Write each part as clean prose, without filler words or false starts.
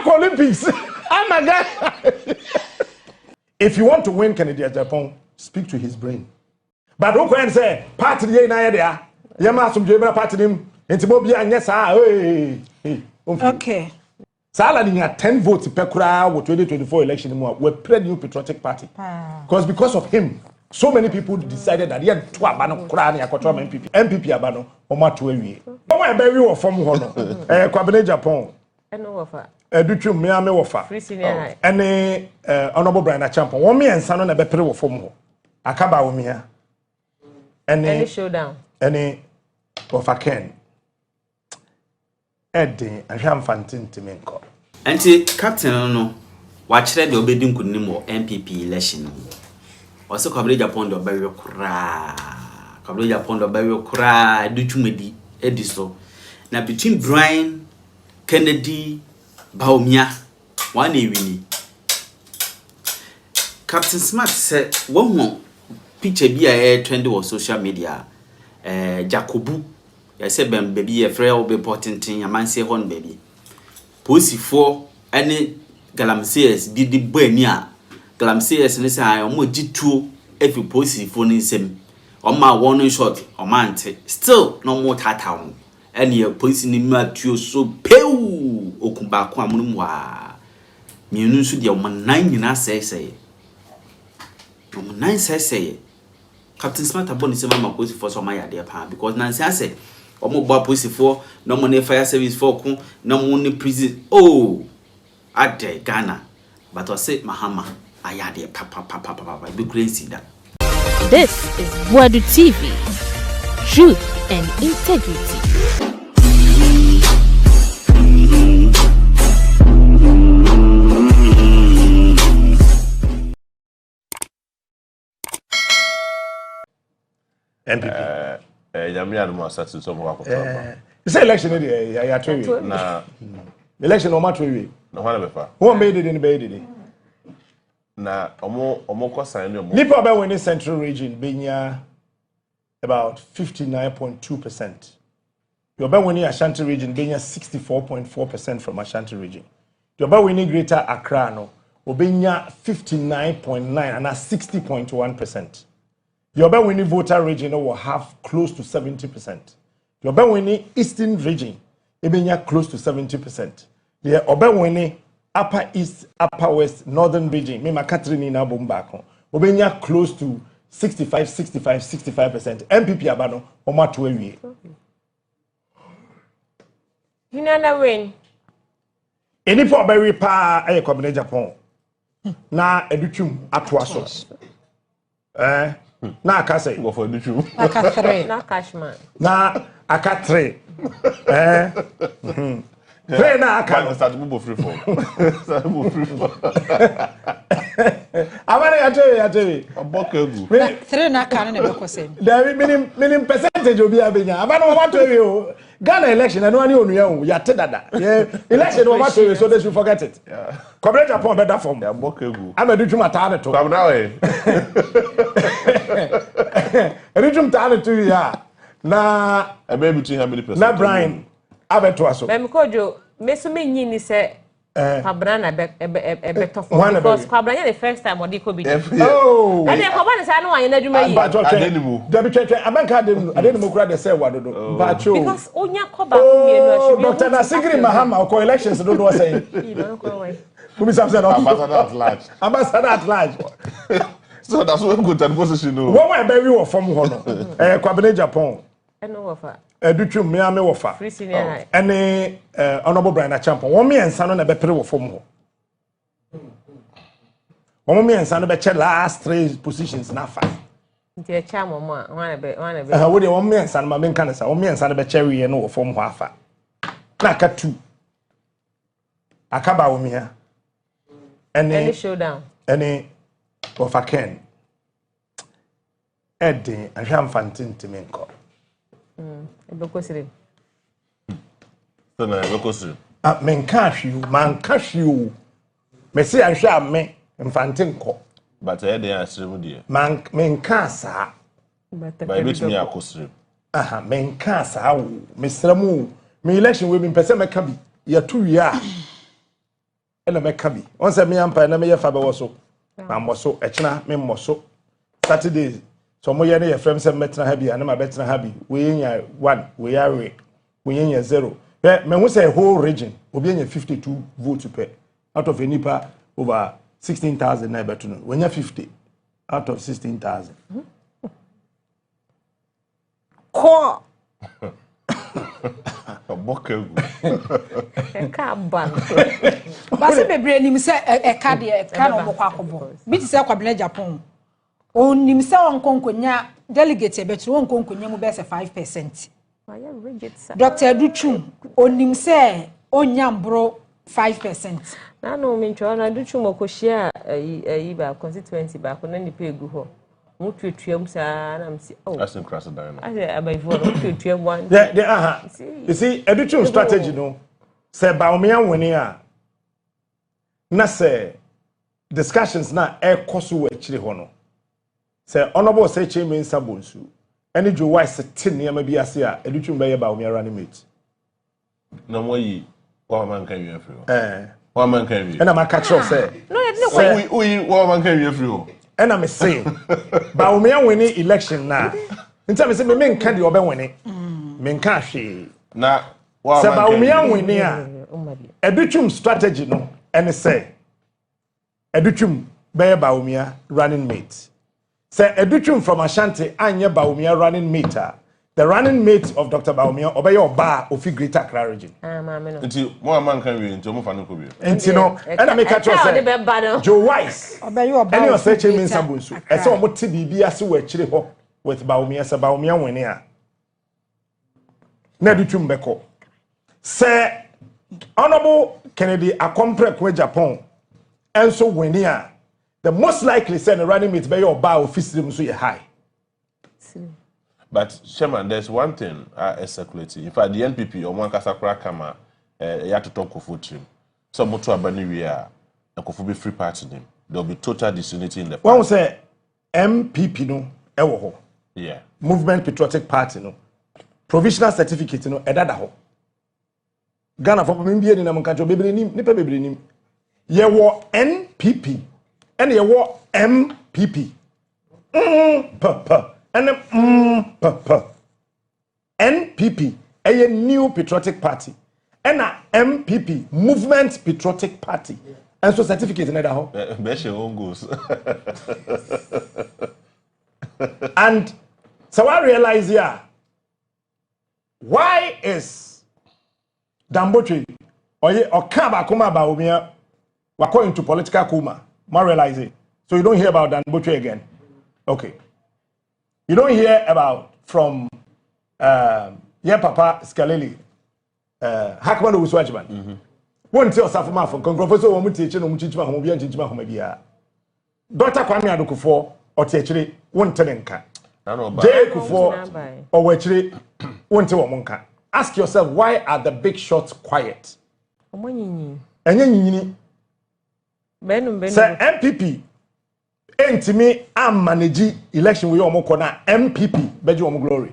Olympics. Oh my God. If you want to win Kennedy at Japan, speak to his brain. But who can say, party na there? Yamasum Jabra party him, and Timobia, and yes, okay. Salad had 10 votes per crowd with 2024 election. We're pre-new patriotic party. Because of him, so many people decided that he had two abano crowd NPP. NPP abano, or Matuawi. Oh, I bury you from Hono, Quabinet Japan. And no offer. Dutu me ame wofa ene honorable Brian Champion wo me ensa no na be pere wo fom ho akaba wo me ha ene showdown ene wofa ken edin ahwam fantintime nko anti captain no wa kire de obedi nkunim wo NPP election no wose kwabere Japan do bawe kura kwabere Japan do bawe kura dutumedi ediso na between Brian Kennedy Baumia one wini Captain Smart said one picture be a trend on social media Jacobu I said baby a frail be important thing a man say one baby pussy for any galamseers did the buenia galamseers and say I almost G2 if you pussy for him on my one shot or man still no more town and your pussy in Matthew so pale okumba kwa munumwa mienu nso dia o nan nyina say o nan say Captain Smart aboni se mama police for so my idea pa because nan say o mo gba police for no mo ne fire service for ku no mo ne prison oh ade Ghana but I say mahama ayade papa be crazy that. This is Boadu TV, truth and integrity. NPP. Jamia no more start to some work. It's election ya twewe. Na election o ma twewe. Na wana befa. Who made it in the bay? Na omo ko sign no. Nipa be win the central region benya about 59.2%. Your be winning Ashanti region benya 64.4% from Ashanti region. Your be winning Greater Accra no obenya 59.9 and 60.1%. Your be winning voter region will have close to 70%. Your be winning Eastern region ebenya close to 70%. The obe winning Upper East, Upper West, Northern region, me makatrini na bombako. Obenya close to 65%. NPP abano oma tuwe. You know win. Any for very pa a Cabinet Japan. Na edutum atwaso. Na akase. Go for edutum. Akatre. Na cashman. Na akatre. Pray na aka. Start move free for. Start move free for. Abane atwe. Abokegu. Three na aka na be kwose. There minim percentage obi abenya. Abane o matwe o. Ghana election and one onu ya ya tedada. Election o matwe so they should forget it. Yeah. Corporate Japan better form. Abokegu. Amedutum atane to. Come now eh. Edutum tane to ya. Na ebe between how many percent? Na Brian abeto aso. Me kojo me so me nyi ni se Pabrana beto for because Pabrana the first time odi ko bi. Oh. And then Pabrana say no wan adwuma yi. Adenimu. Dabi twetwe abanka adenimu kura de say wadodo. Bacho. Because onya koba ko mienu ahwe. Dr. Nasigri Mahama ko elections do no say. Who is upset? Ambassador at large. Ambassador at large. So that's what good and position no. What we bury wo from ho no. Cabinet Japan. No offer. Dutu me ame wofa. Ene honorable Brian Champion. Wo me ensa no na be pere wo fom ho. Wo me ensa no be che last 3 positions na fa. Nti e cha mo a wana be. Wo de wo me ensa no ma me nka sa. Wo me ensa no be che wie no wo fom ho afa. Na ka 2. Akaba wo me ha. Ene showdown. Ene wofa ken. Edin ahwam fantintime nko. Ebekosire. So na ebekosire. Men cash you, man cash you. Me say ahwe ame mfante nko. But e dey asire mu die. Man men kasa. Ba betumi akosire. Aha, men kasa wo. Me sramu. Me election we me pese meka bi. ya tu ya ena meka bi on se me ampa na me ye fa be wo so ma mo so echina me mo so Saturday so mo ye na ye frem se metna ha bi ana ma betna ha bi we nya 1 we are we nya 0 me hu say whole region obi nya 52 votes per out of enipa over 16,000 na betu no we nya 50 out of 16,000 ko Bokegu. Eka ban. Basi bebre nim se eka de eka no bokwa akobo. Bi ti se kwabena Japan. Onim se onkonkonya delegate betu onkonkonya mu be se 5%. Why rigid sir. Dr. Duchum onim se onyambro 5%. Na no me ntwa na Duchum okohia ayi ba constituency ba ko na nipa egu ho. Mututuam sa na msi oh That's in cross down. I say abaifo mututuam one. You see Educhum strategy no say baomia wini a na say discussions na e koso we chire ho no say honorable say chairman sabonsu any jo wise tin ne ma bi ase a Educhum be ye baomia running mate No mo yi wa man kan wi afri. Wa man kan wi. na ma catch you say No, we wa man kan wi afri. and I'm saying, Baumia winning election now. In terms of me, can the open winning. Men can't she. Na, Baumia winning. Educhum strategy no, and say, Educhum bear Baumia running mate. Say Educhum from Ashanti, Anya Baumia running meter. The running mate of Dr. Baumia obey your bar of Greater Accra region. Until one man can be into Mufano Kobe. And you know, and I make a choice. Joe Wise. Obey your bar. And you say Chairman Sabunsu. I saw what TB as we chili ho with Baumia Sabaumia winner. Neduchum Beko. Say Honorable Kennedy accompanied with Japan. And so winner. The most likely send a running mate by your bar of system so high. But Sherman, there's one thing I circulating. In fact, the NPP or one Kasakra Kama, you have to talk of team. So Motu Abani we are a Kofubi free party them. There'll be total disunity in the party. One say MPP no ewo. Yeah. Movement Patriotic Party no. Provisional certificate no edada ho. Ghana for me ni na monkajo bebre nim, nipa bebre nim. Ye wo NPP. And ye wo MPP. And NPP, a new patriotic party, and a MPP, Movement Patriotic Party, and so certificate in that home. And so I realize here, why is Damboche or Kaba Kuma Baumia were into political coma? I realize it. So you don't hear about Damboche again. Okay. You don't hear about from Papa Scaleli, Hackman who was watchman. One tell Safama from Professor Omutichin or Muchima Homobia and Chichima Homabia. Dr. Kwame Adukufo or Techri, one tenenka. Jay Kufo or Wetri, one to Monka. Ask yourself, why are the big shots quiet? And then MPP. And me, I'm managing election with your Mokona MPP, Beji Omo Glory.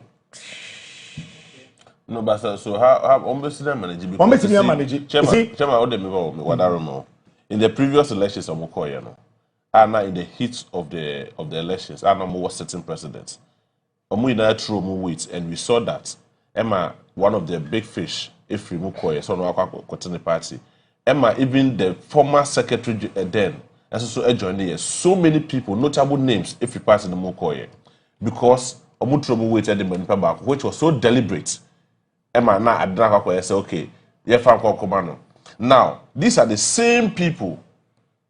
No, but so how almost managing? Almost managing. In the previous elections of Mokoya, no, and now in the heat of the elections, and now was certain presidents. We now through weight, and we saw that Emma, one of the big fish, if we Mokoya, so no continue party. Emma, even the former secretary then. And so join here. So many people, notable names, if you pass in the Mokoye, because Omutrobo waited the Manipa back, which was so deliberate. Emma na Adraka say, okay, yeah, Komano. Now, these are the same people,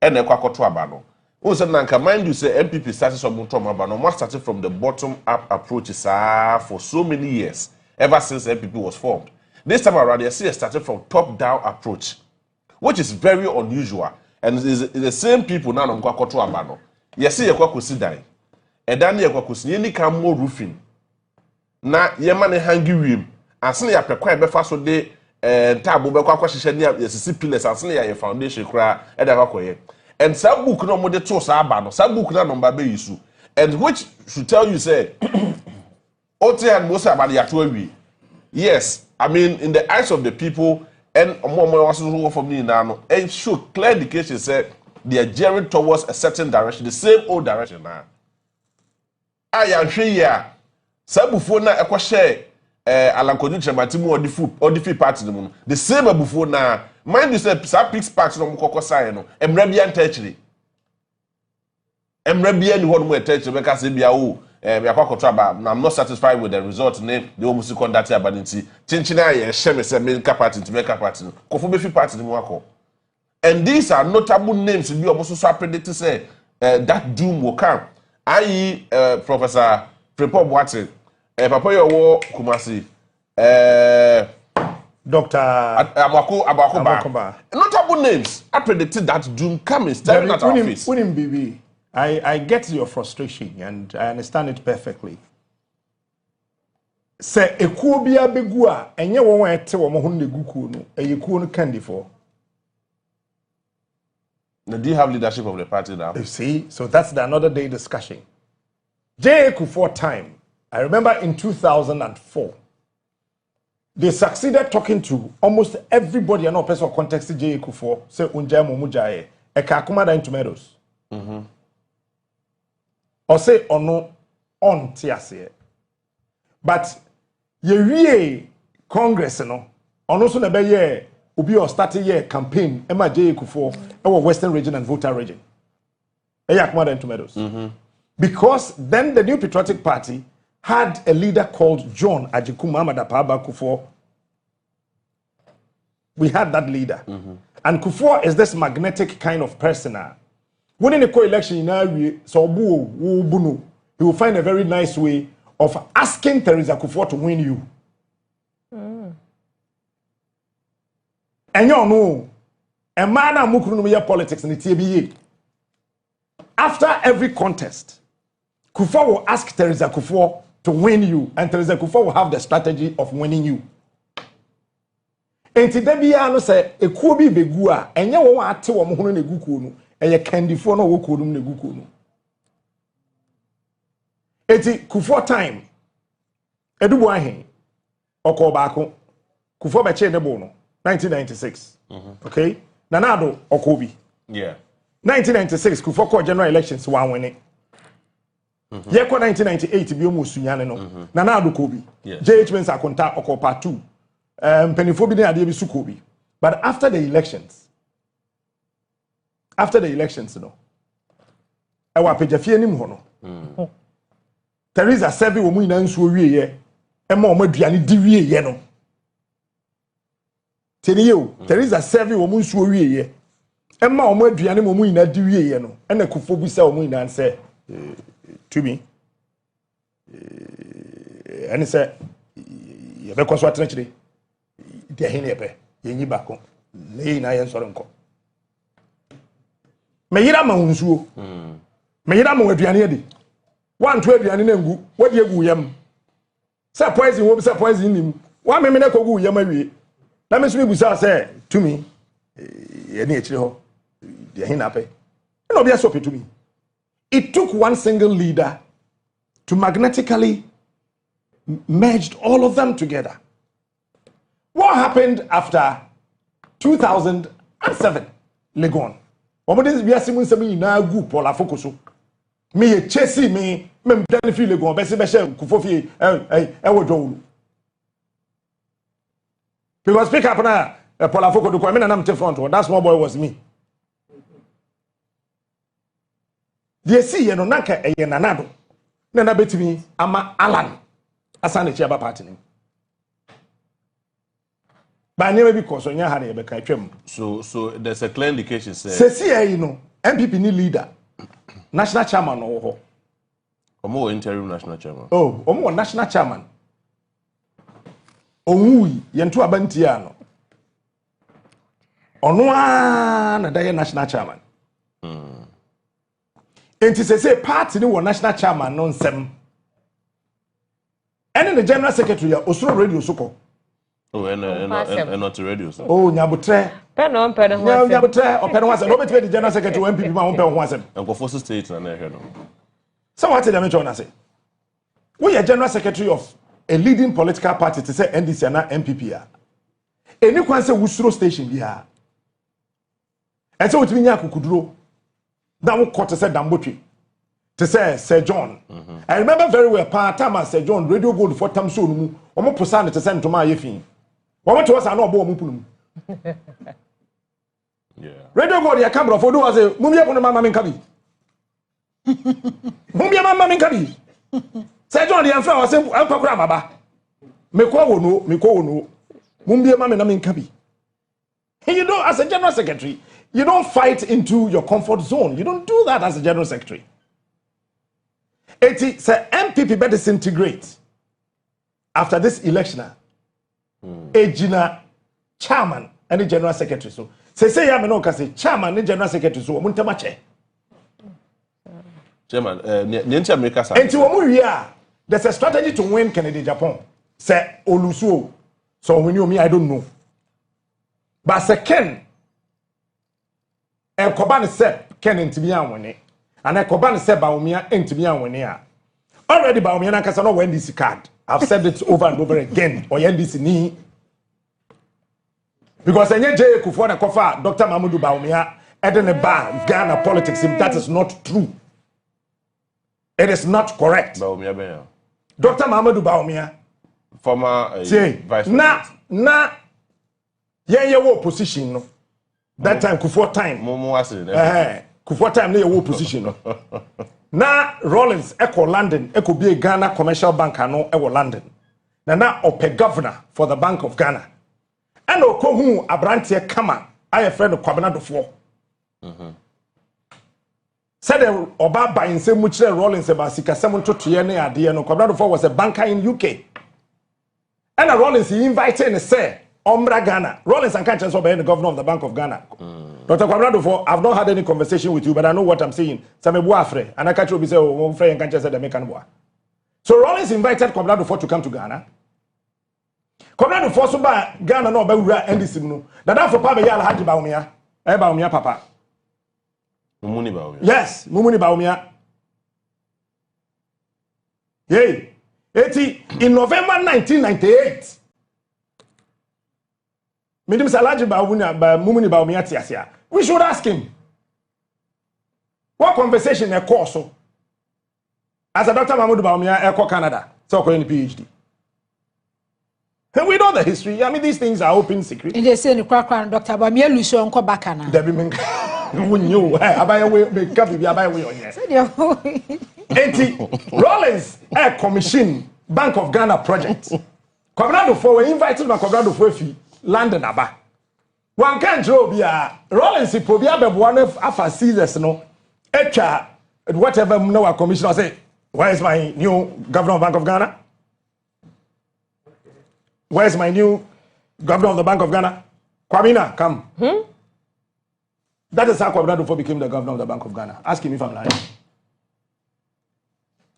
and Kwakotwabano. Who said, Nanka, mind you, say MPP started from Mutomabano, one started from the bottom up approaches for so many years, ever since MPP was formed. This time around, you see, it started from top down approach, which is very unusual. And it's the same people now on Kwakoto Abano. Yes, you kwa kusidai. And then you kwa kusini come more roofing. Na yemane hangi wim. Asini ya pekwa be faso de tabu be kwa shisha ni ya pillars asini ya foundation kra eda kwa ye. And some book no mo de to sa abano. Some book na number be yisu. And which should tell you say Ote and Musa about the Atuawi. Yes, I mean in the eyes of the people and more also for me now. And show clear indication said they are gearing towards a certain direction, the same old direction now. I am here. Sabufu na ekwa share alankoni chematimu or the free party no. The same abufu na mind you say sa Pix Park no mukoko sign no. Emre bia ntachiri. Emre bia ni hono mu ntachiri because say bia o me akwakoto aba I'm not satisfied with the result name the omusi conduct abanti. Chinchina ye share me say make party to make party no. Kofo be free party no akọ. And these are notable names we almost so predict say that doom will come. Professor Prepop Boadu, Papa Yowo Kumasi, Dr. Abakoba. Notable names. I predicted that doom coming, staring at our face. I get your frustration and I understand it perfectly. Say ekuo bia begu a enye won ete wo mo ho ne gukuo no eyekuo no candy for. Now, do you have leadership of the party now? You see, so that's another day discussion. J.A. Kufuor time, I remember in 2004, they succeeded talking to almost everybody. I know person context J.A. Kufuor say unja mumujaye e ka kuma in tomatoes. Or say ono on tiase. But ye Congress no ono so na be ye Obi or started year campaign Emma J. Kufuor our Western region and Volta region. Tomatoes. Because then the New Patriotic Party had a leader called John Ajiku Muhammad Apaba Kufuor. We had that leader. And Kufuor is this magnetic kind of person. Winning a co-election in so he will find a very nice way of asking Teresa Kufuor to win you. And you know, a man and mukuru politics in the TBA. After every contest, Kufuor will ask Teresa Kufuor to win you, and Teresa Kufuor will have the strategy of winning you. And today, no say a kubi begua, and you want to a mohun negukuno, and you candy for no wokudum negukuno. Eti Kufuor time. Edubuahin, Okobako, Kufuor Beche Nebono. 1996. Okay? Nanado Okobi. Yeah. 1996, Kufuor general elections one winning. Yeko 1998 bi omo sunyane no. Nanado Kobi. JH Mensa Konta Okopa 2. Penifo bi na ade bi su Kobi. But after the elections no. Ewa pejafie nim ho no. Teresa serve wo mu ina nsuo wie ye. Ema o maduane di wie ye no. Teresa serve wo mu nsuo wie ye. Emma o mu aduane mo mu ina di wie ye no. Ena Kufuor bi se o mu ina nse to me. Ani se ye be koso atenchire. Dia hin ye be. Ye nyi bako. Nei na ye nsore nko. Me yira ma nsuo. Me yira ma aduane ye di. Wan to aduane na ngu. Wodi egu yam. Se poison wo bi se poison nim. Wa me na kogu yam awie. Let me speak with say to me, any ho, the hinape. No be so to me. It took one single leader to magnetically merge all of them together. What happened after 2007? Legon. What this be asimun se me na gu pola fokuso. Me ye chesi me mdan fi Legon be se be she Kufuor e wodwo. Because pick up now, Paula Foko do come in and I'm to front. That small boy was me. They see you know nanka e nanado. Nana betimi ama Alan. Asane chiaba party name. But never because on your hand be kai twem. So there's a clear indication say see you know NPP ni leader. National chairman no ho. Omo interim national chairman. Oh, omo national chairman. Onwui yentu abantia no ono na da national chairman enti say party ni wo national chairman no nsem ene the general secretary ya osuro radio soko and not radio so oh nyabotre pen on pen ho nyabotre o pen ho asem no betwe the general secretary wa MPP ma ho pen ho asem enko force state na ehwe no so what tell me to say we are general secretary of a leading political party to say NDC and NPP. Any kwan say wusuro station bi ha. And so wotimi nya akukuduro. That wo court say Dambotwe. To say Sir John. I remember very well part time Sir John radio gold for tam so no mu. Omo posa ne to say ntoma ayefin. Omo to us na obo omo punu. Yeah. Radio gold ya camera for do was say mumie pono mama menka bi. Mumie mama menka bi. Sir John ya mfa was say ampakura maba. Mekwa wo no. Mumie mama na menka bi. You know, as a general secretary, you don't fight into your comfort zone. You don't do that as a general secretary. It say NPP better disintegrate after this election. Ejina chairman and the general secretary. So say ya me no say chairman and general secretary so omuntama che. Chairman, Nyanti America sa. Enti wo mu wi there's a strategy to win Kennedy Japan. Say Olusuo. So when you me I don't know. But say Ken e koba se Ken ntimi anwone. And I command say Baumia ntimi anwone a. Already Baumia na kasa no when this card. I've said it over and over again. Or this ni. Because enye J Kufuor na kofa Dr. Mahmoud Baumia eden ba Ghana politics that is not true. It is not correct. Baumia be. Dr. Mahmoud Baumia Former vice president. Na ye wo position no. That time Kufuor time. Momo ase. Kufuor time na ye wo position no. Na Rollins echo London echo be Ghana Commercial Bank ano ewo London. Na ope governor for the Bank of Ghana. And okohu abrantie kama aye friend Kwabena Dofo. Said oba ba nsem mu kire Rollins ba sikasem ntotoye ne ade no Kwabena Dofo was a banker in UK. And Rollins he invited and say Omra Ghana. Rollins and Kanchen so be the governor of the Bank of Ghana. Dr. Kwabena Dofo, I've not had any conversation with you, but I know what I'm saying. Same boafre, and I catch you be say oh friend and Kanchen said the American boy. So Rollins invited Kwabena Dofo to come to Ghana. Kwabena Dofo so ba Ghana no be wura NDC no. That for Papa Yala Haji Baumia. Baumia papa. Mumuni Baumia. Yes, Mumuni Baumia. Yay. In November 1998. Midim Salaji Mumuni Baumia tiasia. We should ask him. What conversation a course so? As a Dr. Mahmoud Baumia Eco Canada, so in PhD. And we know the history. I mean, these things are open secret. And they say the crack Dr. Baumia Lucio and Kobakana. Debbie knew. Rollins Air Commission Bank of Ghana project. Kwabena Dofo we invited my Kwabena Dofo fi London aba. One can draw bia Rollins ipo bia beboa afa Caesars no. Etwa whatever no commissioner say, where is my new governor of Bank of Ghana? Where is my new governor of the Bank of Ghana? Kwabena, come. That is how Kwabena Dofo became the governor of the Bank of Ghana. Ask him if I'm lying.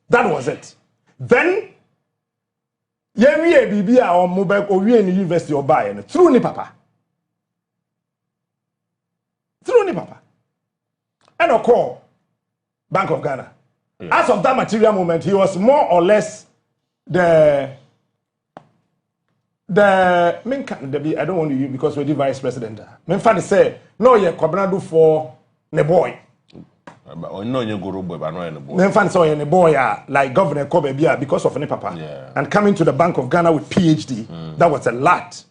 That was it. Then, Yemi Bibia or Mobile or we in the university or buy and through ni papa. Through ni papa. And a call Bank of Ghana. Yeah. As of that material moment, he was more or less the I don't want to use because we're the vice president. Men fan say no ye Kwabena Dofo ne boy. But no you go boy but no boy. Men fan say ne boy like Governor Kobe Bia because of ne papa. Yeah. And coming to the Bank of Ghana with PhD, that was a lot.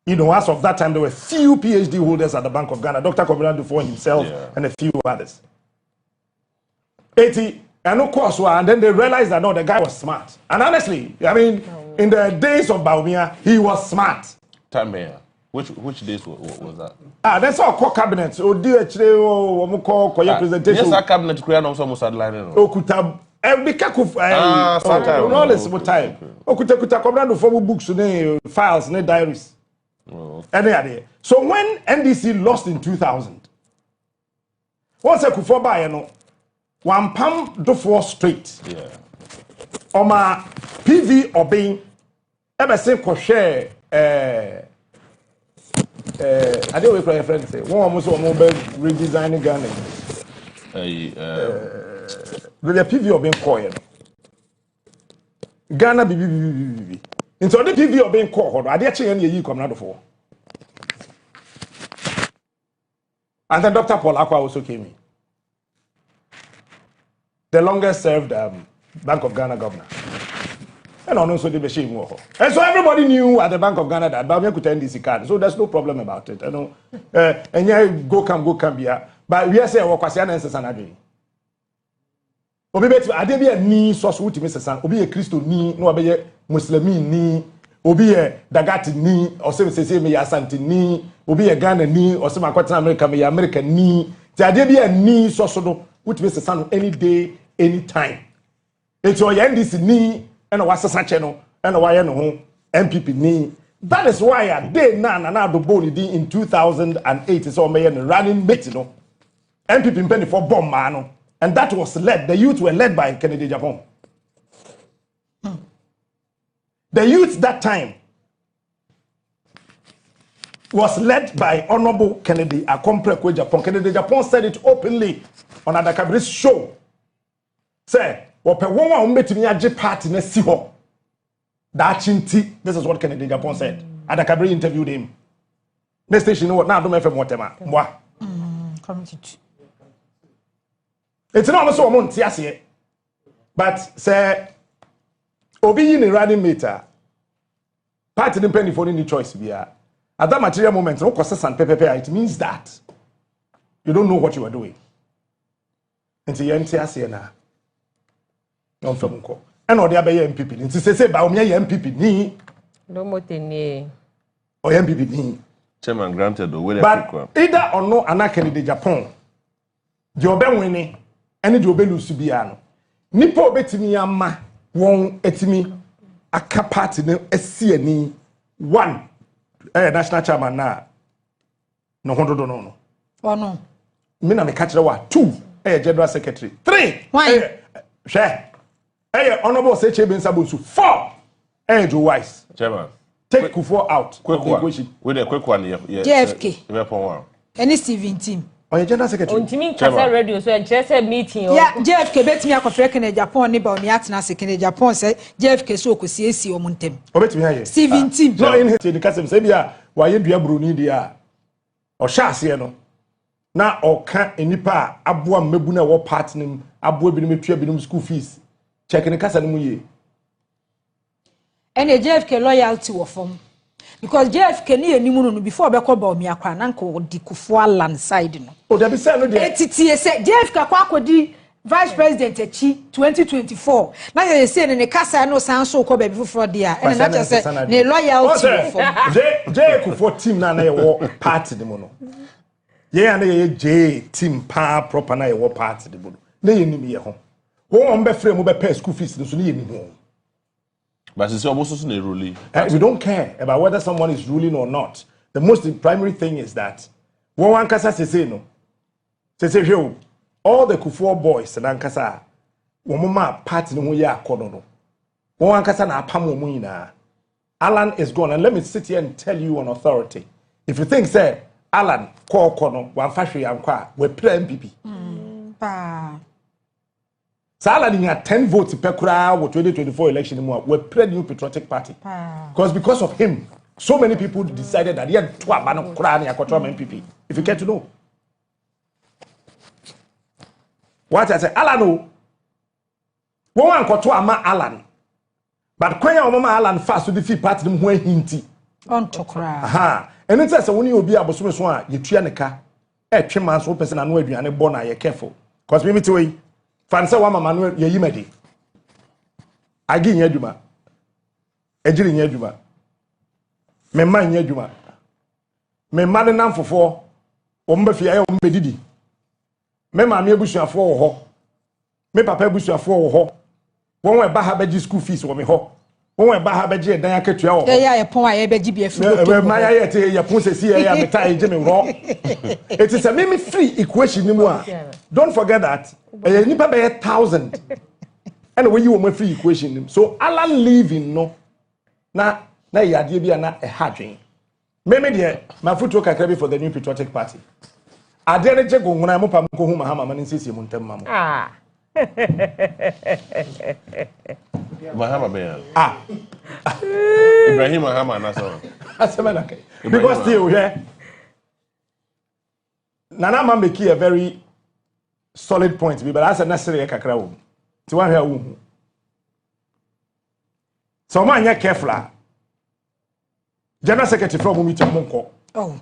You know, as of that time there were few PhD holders at the Bank of Ghana. Dr. Kwabena Dofo himself and a few others. 80 and of course, and then they realized that no, the guy was smart. And honestly, I mean, in the days of Baumia, he was smart. Time here. Which days was that? That's our core cabinet. Oh, dear, presentation. Yes, our cabinet created on some sideline. Okuta, Rollins time. Okuta, Kwabena Dofo books, files, diaries. Any idea? So when NDC lost in 2000, once a Kufuor buy, one pam Dofo straight. Yeah. Oma PV Obin ever say ko share I don't wait friend say one almost redesigning Ghana. The PV Obin call Ghana bibi. Into the PV Obin call I dey change any yi Kwabena Dofo. And then Dr. Paul Akwa also came in. The longest served Bank of Ghana governor. And also the machine war. And so everybody knew at the Bank of Ghana that Bamian could end this card. So there's no problem about it. You know. And yeah, go come here. But we are saying what Kwasiana and Sasanadi. Obi beti ade bi ni soso wuti me sesan obi ye Kristo ni no obi ye Muslimi ni obi ye Dagati ni osem me ya Asante ni obi ye Ghana ni osem akwata America me ya America ni ti ade bi ni soso do wuti me sesan any day any time eti o ye NDC ni ena wasesa che no ena wa ye no ho NPP ni. That is why a day na do boni din in 2008 so me ye running mate no NPP mpeni for bomb man no. And that was led, the youth were led by Kennedy Japan. The youth that time was led by Honorable Kennedy Akomprekwe Japan. Kennedy Japan said it openly on Adakabri's show. Say, Ope wonwa umbetimi aje party na si ho. That chinti. This is what Kennedy Japan said. Adakabri interviewed him. Next station, you know what? Now, don't make whatever. Moi. Committee. It's not also a month, yes, but say, Obi in a running meter, party the penny for any choice. At that material moment, no cost and paper, it means that you don't know what you are doing. Until you enter Siena. No from call. And or the other MPP. It's say, by me, MPP ni. No more than Or MPP ni. Chairman granted, but either or no, an Kennedy Japan. Jobe winning. Any job lose bia no nipa obetimi ama won etimi aka party no esi ani one national chairman na no hondo no oh no me na me catch wa two general secretary three share honorable seche ben sabosu four Joe Wise chairman take Kufuor out quick one JFK any Steven team or general secretary. Ontimi kasa radio so just a meeting. Yeah, JFK betimi akofre Kennedy Japan ni ba oni atena se Kennedy Japan say JFK so okosi esi omuntem. Obetimi aye. Steven team. No in the kasem say bia wa ye dua broni dia. O sha ase no. Na o ka enipa aboa mmebu na wo part nim aboa bi no metua bi no school fees. Check ne kasa no mu ye. And JFK loyalty wo form. Because JFK ni enimu no before be koba omi akwa na nko di Kufuor land side no. O da be say no dey. Etitie say JFK kwa akodi vice president echi 2024. Na ye say ne kasa no san so ko ba before dia. And na che say ne loyalty for. J Kufuor team na ye wo party de mo no. Ye na ye J team pa proper na ye wo party de mo no. Na ye nim ye ho. Wo on be frame mo be pay school fees so na ye nim ho. But it's almost a ruling. We don't care about whether someone is ruling or not. The most primary thing is that one kasa say no. Say here all the Kufuor boys and ankasa womama party no ye akodo no. One kasa na apam wo nyina. Alan is gone, and let me sit here and tell you on authority. If you think say Alan call kono wan fa hwe yankwa we pre MPP. Sala ni 10 votes per kura with 2024 election mo we pre new patriotic party. Because of him so many people decided that he had to abandon kura na yakoto MPP. If you care to know. What I say Alan no. Won ankoto ama Alan. But kwenya o mama Alan fast to defeat party dem ho ahinti. On to kura. Aha. And it says when you obi abosom so a yetua ne ka e twema so person anu aduane bo na ye careful. Because me to we fansa wa mama no ye yimadi. Agi nya adwuma. Ejiri nya adwuma. Me ma nya adwuma. Me ma ne namfofo wo mba fie aye wo mba didi. Me ma me abusuafo wo ho. Me papa abusuafo wo ho. Won we ba ha baji school fees wo me ho. Won we ba ha baji edan akatua wo ho. Ya ye pon aye baji bi afi. Ma ya ye te ye pon sesi ya meta e je me ro. It is a me free equation ni mu a. Don't forget that. Nipa be 1,000. And when you want free equation. So Alan leaving no. Na ya de bia na e hadwen. Me de my footwork kakra be for the new patriotic party. Ade ne je go nguna mo pam ko hu mahama man nsisi mu ntam mamo. Mahama be. Ibrahim Mahama na so. Asemana kai. Because still here. Nana ma make a very solid point but that's a necessary kakra wo. Ti wan hwe wo. So man ya careful. General Secretary from meeting Monko. Oh.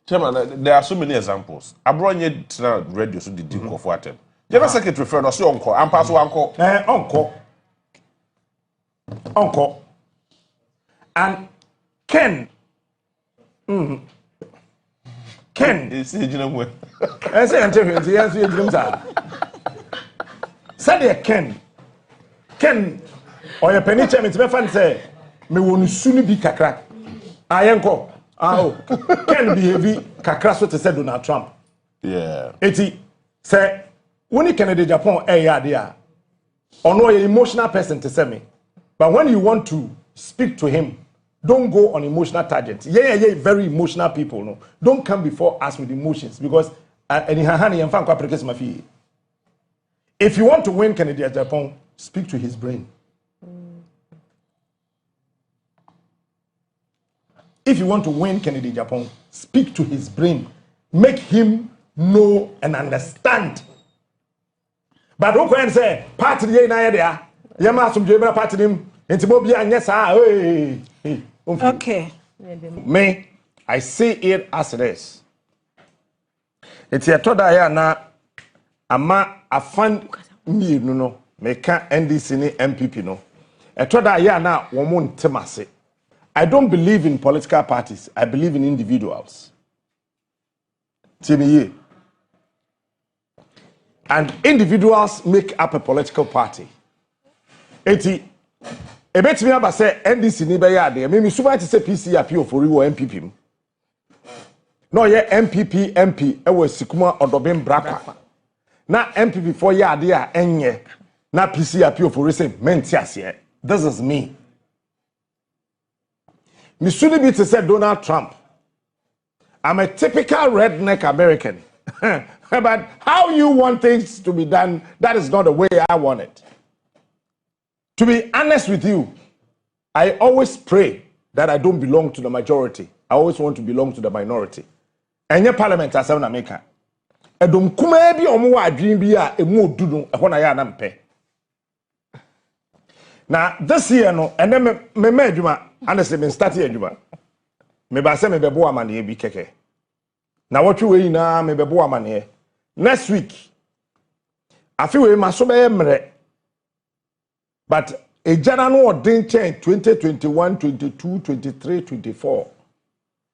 Chairman, there are so many examples. Abronye radio so did go for atem. General Secretary friend or so uncle, and pass uncle. Uncle. And Ken. Ken is a gentleman. I say I'm telling you, yes, you said Ken or your penny chairman to fan say, me won't soon be kakra. I uncle. Ken behave kakra so to say Donald Trump. Yeah. Eti say when you Canada Japan there. Or no emotional person to say me. But when you want to speak to him, don't go on emotional tangents. Yeah, very emotional people. No, don't come before us with emotions because if you want to win Canada Japan, speak to his brain. If you want to win Kennedy Japan, speak to his brain. Make him know and understand. But don't go and say, party na there. Yama some jebra party him. Okay. Me, I see it as it is. It's a toda ya na ama afan me no make NDC ni NPP no. A toda ya na womun temase. I don't believe in political parties. I believe in individuals. And individuals make up a political party. Eti ebet me aba say NDC ni be ya de. Me super to say PC appeal for you NPP. No ye NPP MP e we Sikuma Odobem Brakwa. Na NPP for ya de a enye. Na PC appeal for say mentiase. This is me. Me shouldn't be to say Donald Trump. I'm a typical redneck American. But how you want things to be done, that is not the way I want it. To be honest with you, I always pray that I don't belong to the majority. I always want to belong to the minority. And your parliament as an American. Edom kuma bi omo wa adwin bi a emu odu no ehona ya na mpe. Now this year no and then me adwuma honestly me start adwuma. Me ba se me bebo amane bi keke. Na wotwe we na me bebo amane. Next week afi we maso be mre. But a general ordin change 2021, 22, 23, 24.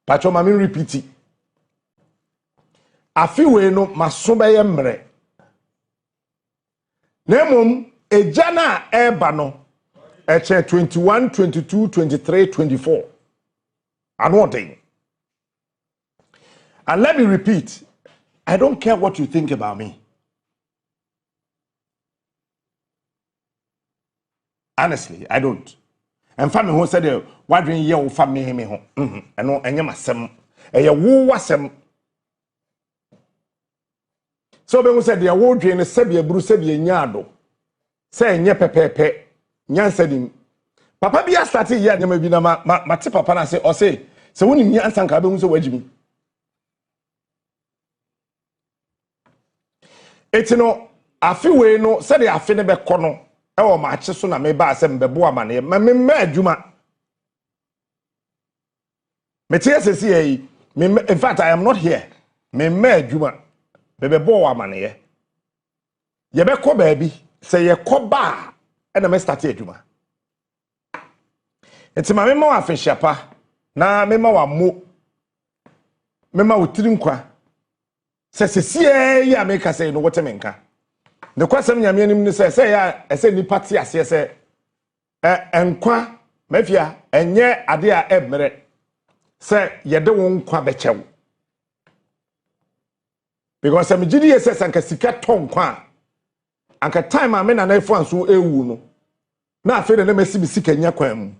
Pacho mami repeat it. Afi we no maso be mre. Nemum e jana eba no eche 21, 22, 23, 24. Anoting. And let me repeat, I don't care what you think about me. Honestly, I don't. And family who said, why do you family me home? I know, and you must some a woo wasem. So when we said the award drain a Sebia Brucebi Nyado, say nye pepe, Nyan said him. Papa be a starting yet, you may be my tip papa and say, or say, so when you answer Cabin so wedge me. It's no, I feel we no, said I feel never corner. Oh, my children, I may buy some beboa money. My mad Juma. Matthias is here. In fact, I am not here. Me mad Juma. Beboa money. Ye be ko baby. Say ye ko ba. And I may start here Juma. It's my memo of a shapa. Na memo wa mo. Memo with trinkwa. Say, ya make us say no what I mean. The question Yamian say, I say, ni party as yes, enkwa, mefia, and ye adia ebmere. Say, ye don't kwa bechew. Because some GDS says, and Casika tongue kwa. And ka time I mean, and I found so a wound. Now I feel the name is sick and yaquem.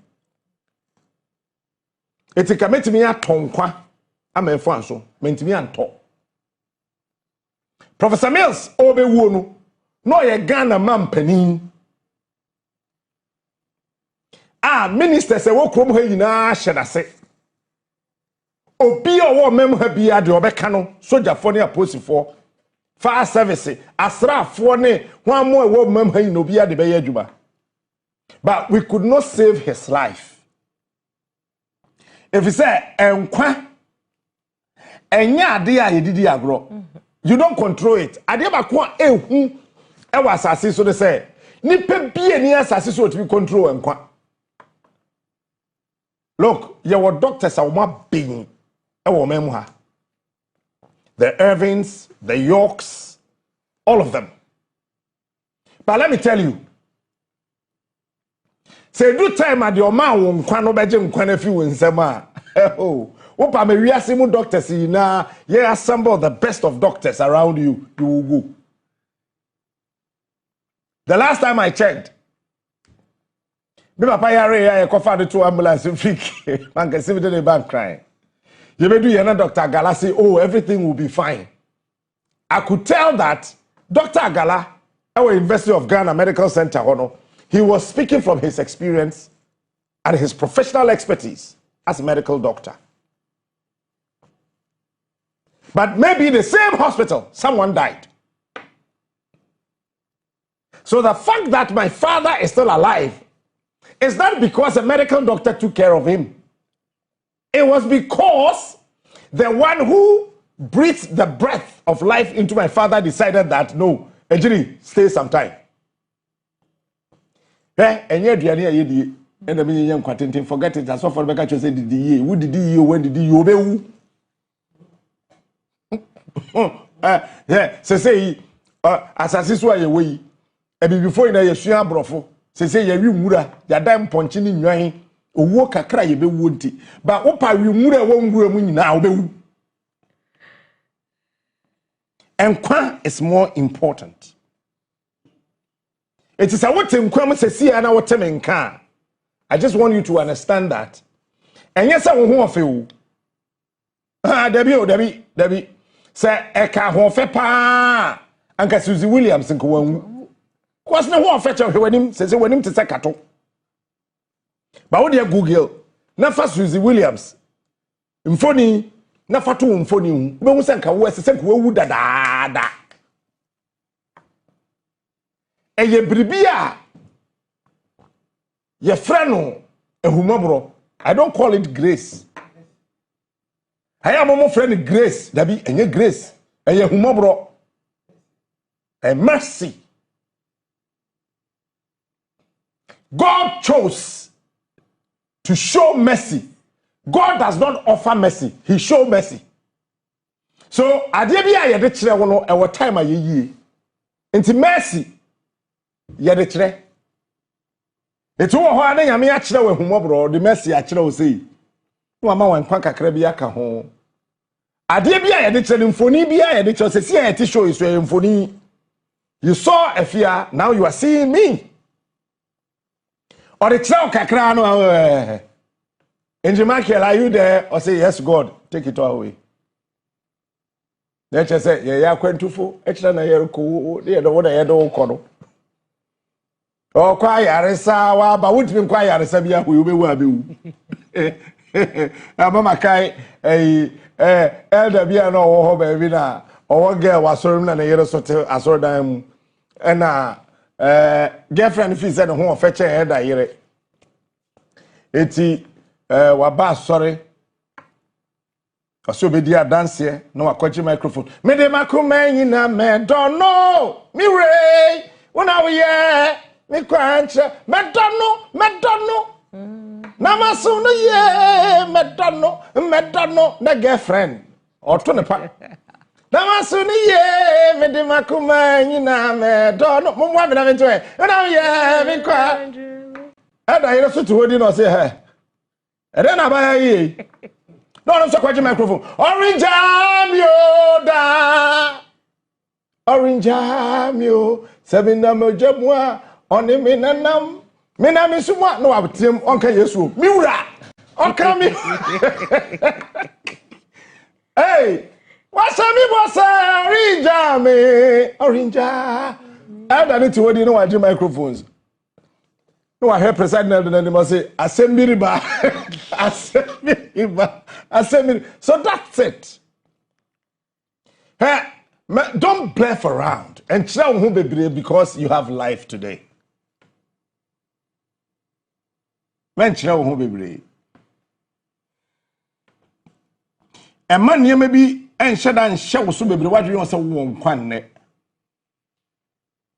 It's a commit me a tongue kwa. I'm a Franco, meant me and talk. Professor Mills, obe wunu. No ye Ghana man penin. Minister se wo krom ha yina hye na se. obi owo mem ha bia de obeka no soldier for ne aposifo fire service asrafo ne hwan mo ewo mem ha no bia de be ya adwuma. But we could not save his life. If you say enkwa enya ade a yedidi agro, you don't control it. Ade ba ko ehu e wa asase so de say nipa bia ni asase so to be control enkwa. Look, your doctors are ma being the Irvings, the Yorks, all of them. But let me tell you, say do time at your man won kwano beje nkwana fi wonsema. Oh, opa me wiase mu doctors na ye assemble the best of doctors around you, you will go. The last time I checked, me papa yare ya kofa de to ambulance freak. Man can see me the back crying. You may do your Dr. Agala say, oh, everything will be fine. I could tell that Dr. Agala, our University of Ghana Medical Center, he was speaking from his experience and his professional expertise as a medical doctor. But maybe in the same hospital, someone died. So the fact that my father is still alive is not because a medical doctor took care of him. It was because the one who breathed the breath of life into my father decided that no, Ejiri, stay some time. Enye duane ayedi and the million quatentin forget it as so for Becca say did ye who did you when did you obey? Say assassin why away. E before in a yesua brofo say ye wura ya dam ponchi ni nwan owo kakra ye be wonti ba opa wi nwura wo nwura mu nyina obewu. Enkwa is more important. It is a what enkwam sesi ana what menka. I just want you to understand that. And yes, I won't feel. Debbie. Say, Eka ho fe pa. Anka Susie Williams in Kwan. What's no one fetch of when him says when him to say cattle. But what you Google, Nafa Susie Williams. Mfoni, Nafa to Mfoni, Bomusanka West, Senku da. And ye bribia. Ye freno a humobro. I don't call it grace. I am a friend grace, Dabi, and ye grace, and ye humobro. A mercy. God chose to show mercy. God does not offer mercy, he show mercy. So, adebia ye de kire wono e wo time aye. Enti mercy ye de kire. Etu wo ho ane nyame a kire we humobro, the mercy a kire wo sei. No ma wan kwan kakra bi aka ho. Adebia ye de kire mfoni bia ye de kire se si ye ti show iso mfoni. You saw a fear, now you are seeing me. Or the child kakra no Angel Michael, are you there? Or say yes, God, take it all away. Let's just say, yeah, quentufo, extra na yerko, they don't want to do kono. Oh, quiet, Arisa, but would be quiet, Arisa, who will be. Mama Kai, elder Biano, or baby, or girl was serving and a year or so, I saw them, and girlfriend, if he said, home fetch a head, I hear it. Eti, waba sorry. Oso be dia dance here, no akwachi microphone. Me de makume na me don't know. Me ray. Una we ye. Me kwancha. Me don't know. Na maso no ye. Me don't know. Na girlfriend. Oto ne pa. Na maso no ye. Me de makume na me don't know. Mo mwa be na me to e. Una we ye. Me kwa. Ada ire so to odi no say he. E den abaya yi. No, I'm so quite microphone. Orange jam yo da. Orange jam yo. Seven number jamwa. Oni minanam. Minami suma. No, I'm team. Onka yesu. Miura. Onka mi. Hey. What's up, me boss? Orange jam. Orange jam. I don't need to hold you know I do microphones. No, I heard President Elder and they must say, Assembly ba. So that's it. Hey, don't bluff around and try because you have life today. Man, a man you may be and shut and show so baby what you want to one quan.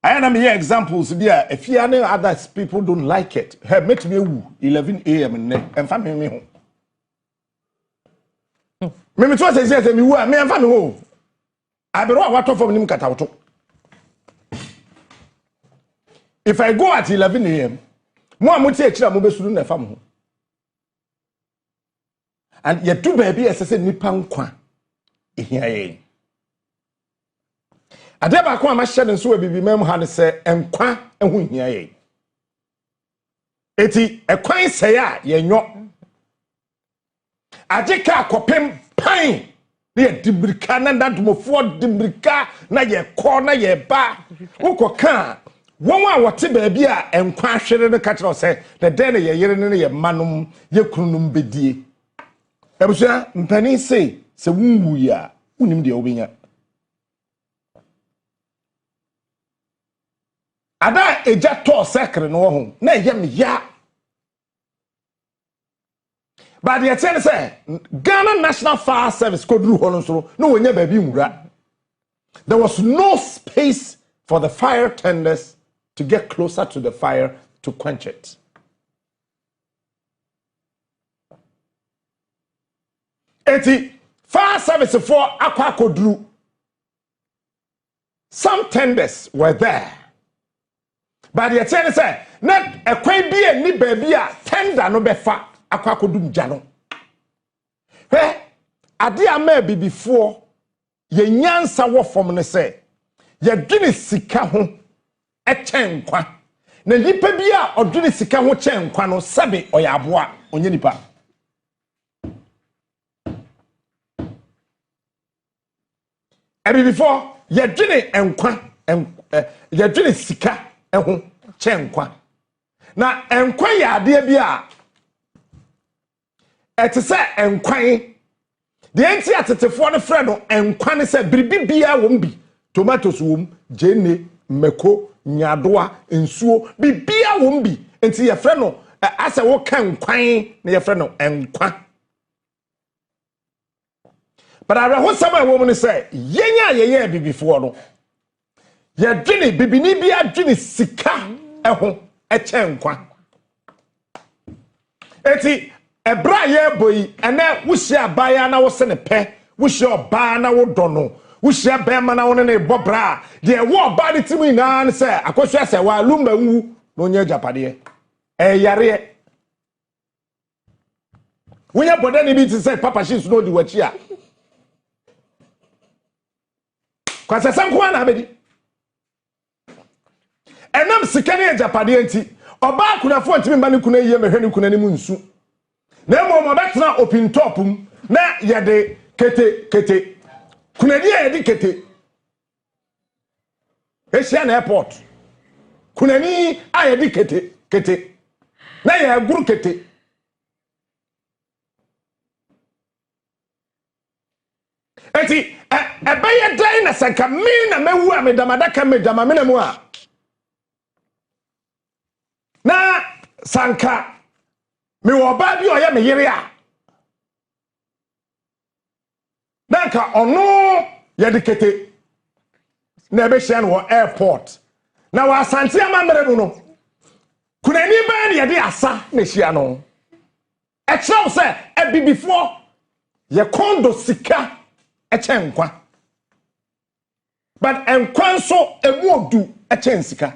I am here examples there. If you are other people don't like it, hey, make me 11 a.m. and family me home. Me too say me woo me and family home. I be what from him cut out. If I go at 11 a.m., more much extra mo be suru na fam ho. And yet two baby as say nipa nkwa ehia yen. Adeba ko ama hye nso bibi mem ha ne se enkwa ehu hia yen. Eti ekwan se ya yenyo. Ageka akopem pan ne dibrika na ndadomofo dibrika na ye ko na ye ba. Ukoka won a wote baabi a enkwa hwere ne ka kire se the den ye yere ne ye manom ye kununum bedie. Ebusia mpani se wunwu ya unim de obenya. Ada eja to sekre no ho na yem ya. But the tell say Ghana National Fire Service kodru ho no no wonya baabi nwura. There was no space for the fire tenders to get closer to the fire to quench it. Eti fire service for akwa kodru. Some tenders were there. But the tell say not a kwan bi ni baabi a tender no befa akwa kodum gya no. He ade ama bi before ye nyansa wo fom ne say ye dwene sika ho echenkwa. Na nipa bi a odwene sika ho chenkwa no sabe oyaboa onye nipa. Ebi before ye dwene enkwa ye dwene sika eho chenkwa. Na enkwa ya ade bi a etese enkwan de enti atetefo ne frɛ no enkwa ne sɛ biribi bia wom bi tomatoes wom jene meko nyadoa nsuo bibia wom bi enti ye frɛ no asa wo kan kwan ne ye frɛ no enkwa. But I read some woman say, yenya before no. Ye dwene bibini bia dwene sika eho echenkwa. Eti ebra ye boyi ene wuhia baya na wo se ne pe, wuhia oba na wo dono, wuhia bema na wo ne bobra. De wo oba de timi na ne se akosua se wa lumba wu no nya japade. Yare. Wunya boda ni bi ti say papa shi so no di wachi a. Kwa sasa kwa na abedi enam sika ne japade enti oba kunafo ntimi mba ne kuna yiye mehwe ne kuna ne mu nsu na emo mo betna open top na yede kete kuna dia yede kete Asian airport kuna ni ayede kete na ya guru kete enti ebeye dai na sanka mi na mewu a medamadaka medama me na mu a na sanka me wo ba bi oya me yire a danka ono ye dikete na ebe hia no airport na wa asante amamere mu no kuna ni ba na ye de asa na hia no e chew se e before ye kondo sika e chenkwa. But enkwanso emuodu echensika.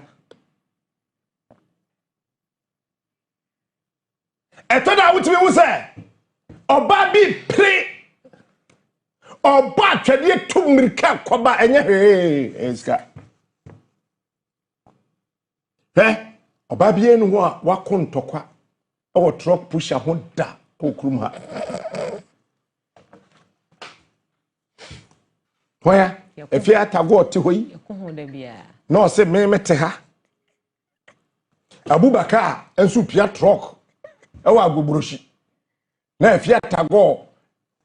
Etoda wutimi wo se oba bi pre oba twede tumrika koba enye esika. Oba bi enu ho a wakontokwa e truck pusher ho da okurum ha. Hoya efi atago te hoyi no se me te ha Abubakar ensu pia truck e wa agbobroshi na fiata go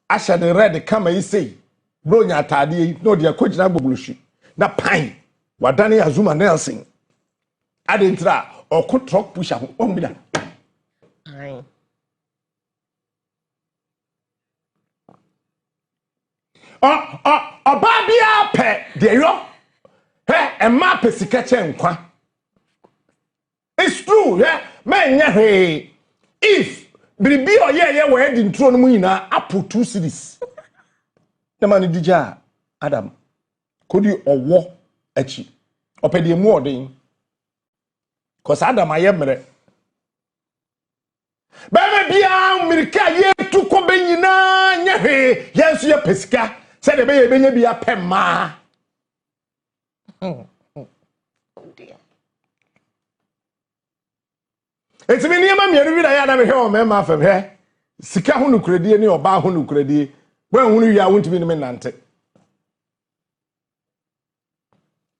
asha the red kama yi sei bro nya atade no de akogina gbobulushi na pan wadane Azuma Nelson adentra oko truck pusher ho ombida ai Obabia pe de yo e ma pesika chenkwa. It's true, yeah. Man hey. If Bribi or yeah we head in throne mu nyina apple 2 cities. The man dija Adam. Kodi owo achi. Opede mu odin. Cause Adam ayemre. Bebe bia America ye tu ko be nyina nya he. Yenso ye pesika. Say de be ye benya bia pema. Eti mi niema mienu bi da ya da me he o me ma fam he sika ho nukredie ni oba ho nukredie wan hunu wi a wontimi ni me nante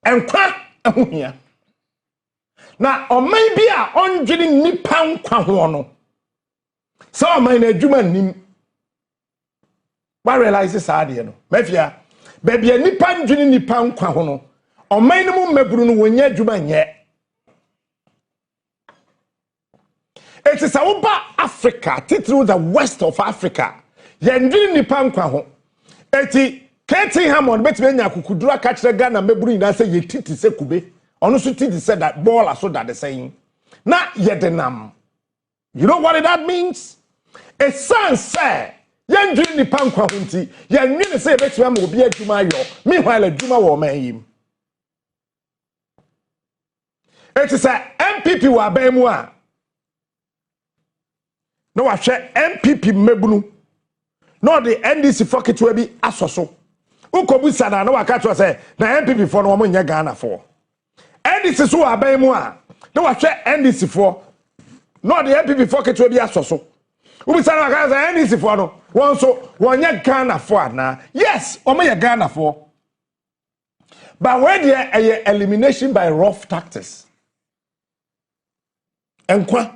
enkwa ahohia na oman bi a ondwene nipa nkwa ho no so oman na adwuma nim wa realize saade no mafia ba bia nipa ndwene nipa nkwa ho no oman no mu maburu no wonya adwuma nye. It is about Africa, through the west of Africa. Yendri ni pankwa ho. Eti Keti Hammond betime nya kukudura ka kire Ghana meburu ina say yetiti se kube. Ono so titi said that ball so that the saying. Na yedenam. You know what that means? A son say yendri ni pankwa ho nti yenwi ne say betime am obi adwuma yo. Meanwhile adwuma wo man yim. It is a NPP wa ban mu a no wa hwe NPP mebunu no the NDC foketo bi asoso ukobu sana no wa ka to say na NPP for no mo nya Ghana for NDC so wa ban mu a no wa hwe NDC for no the NPP foketo bi asoso ubi sana ka say NDC for no won so won nya Ghana for na yes o mo nya Ghana for but where there elimination by rough tactics enkwa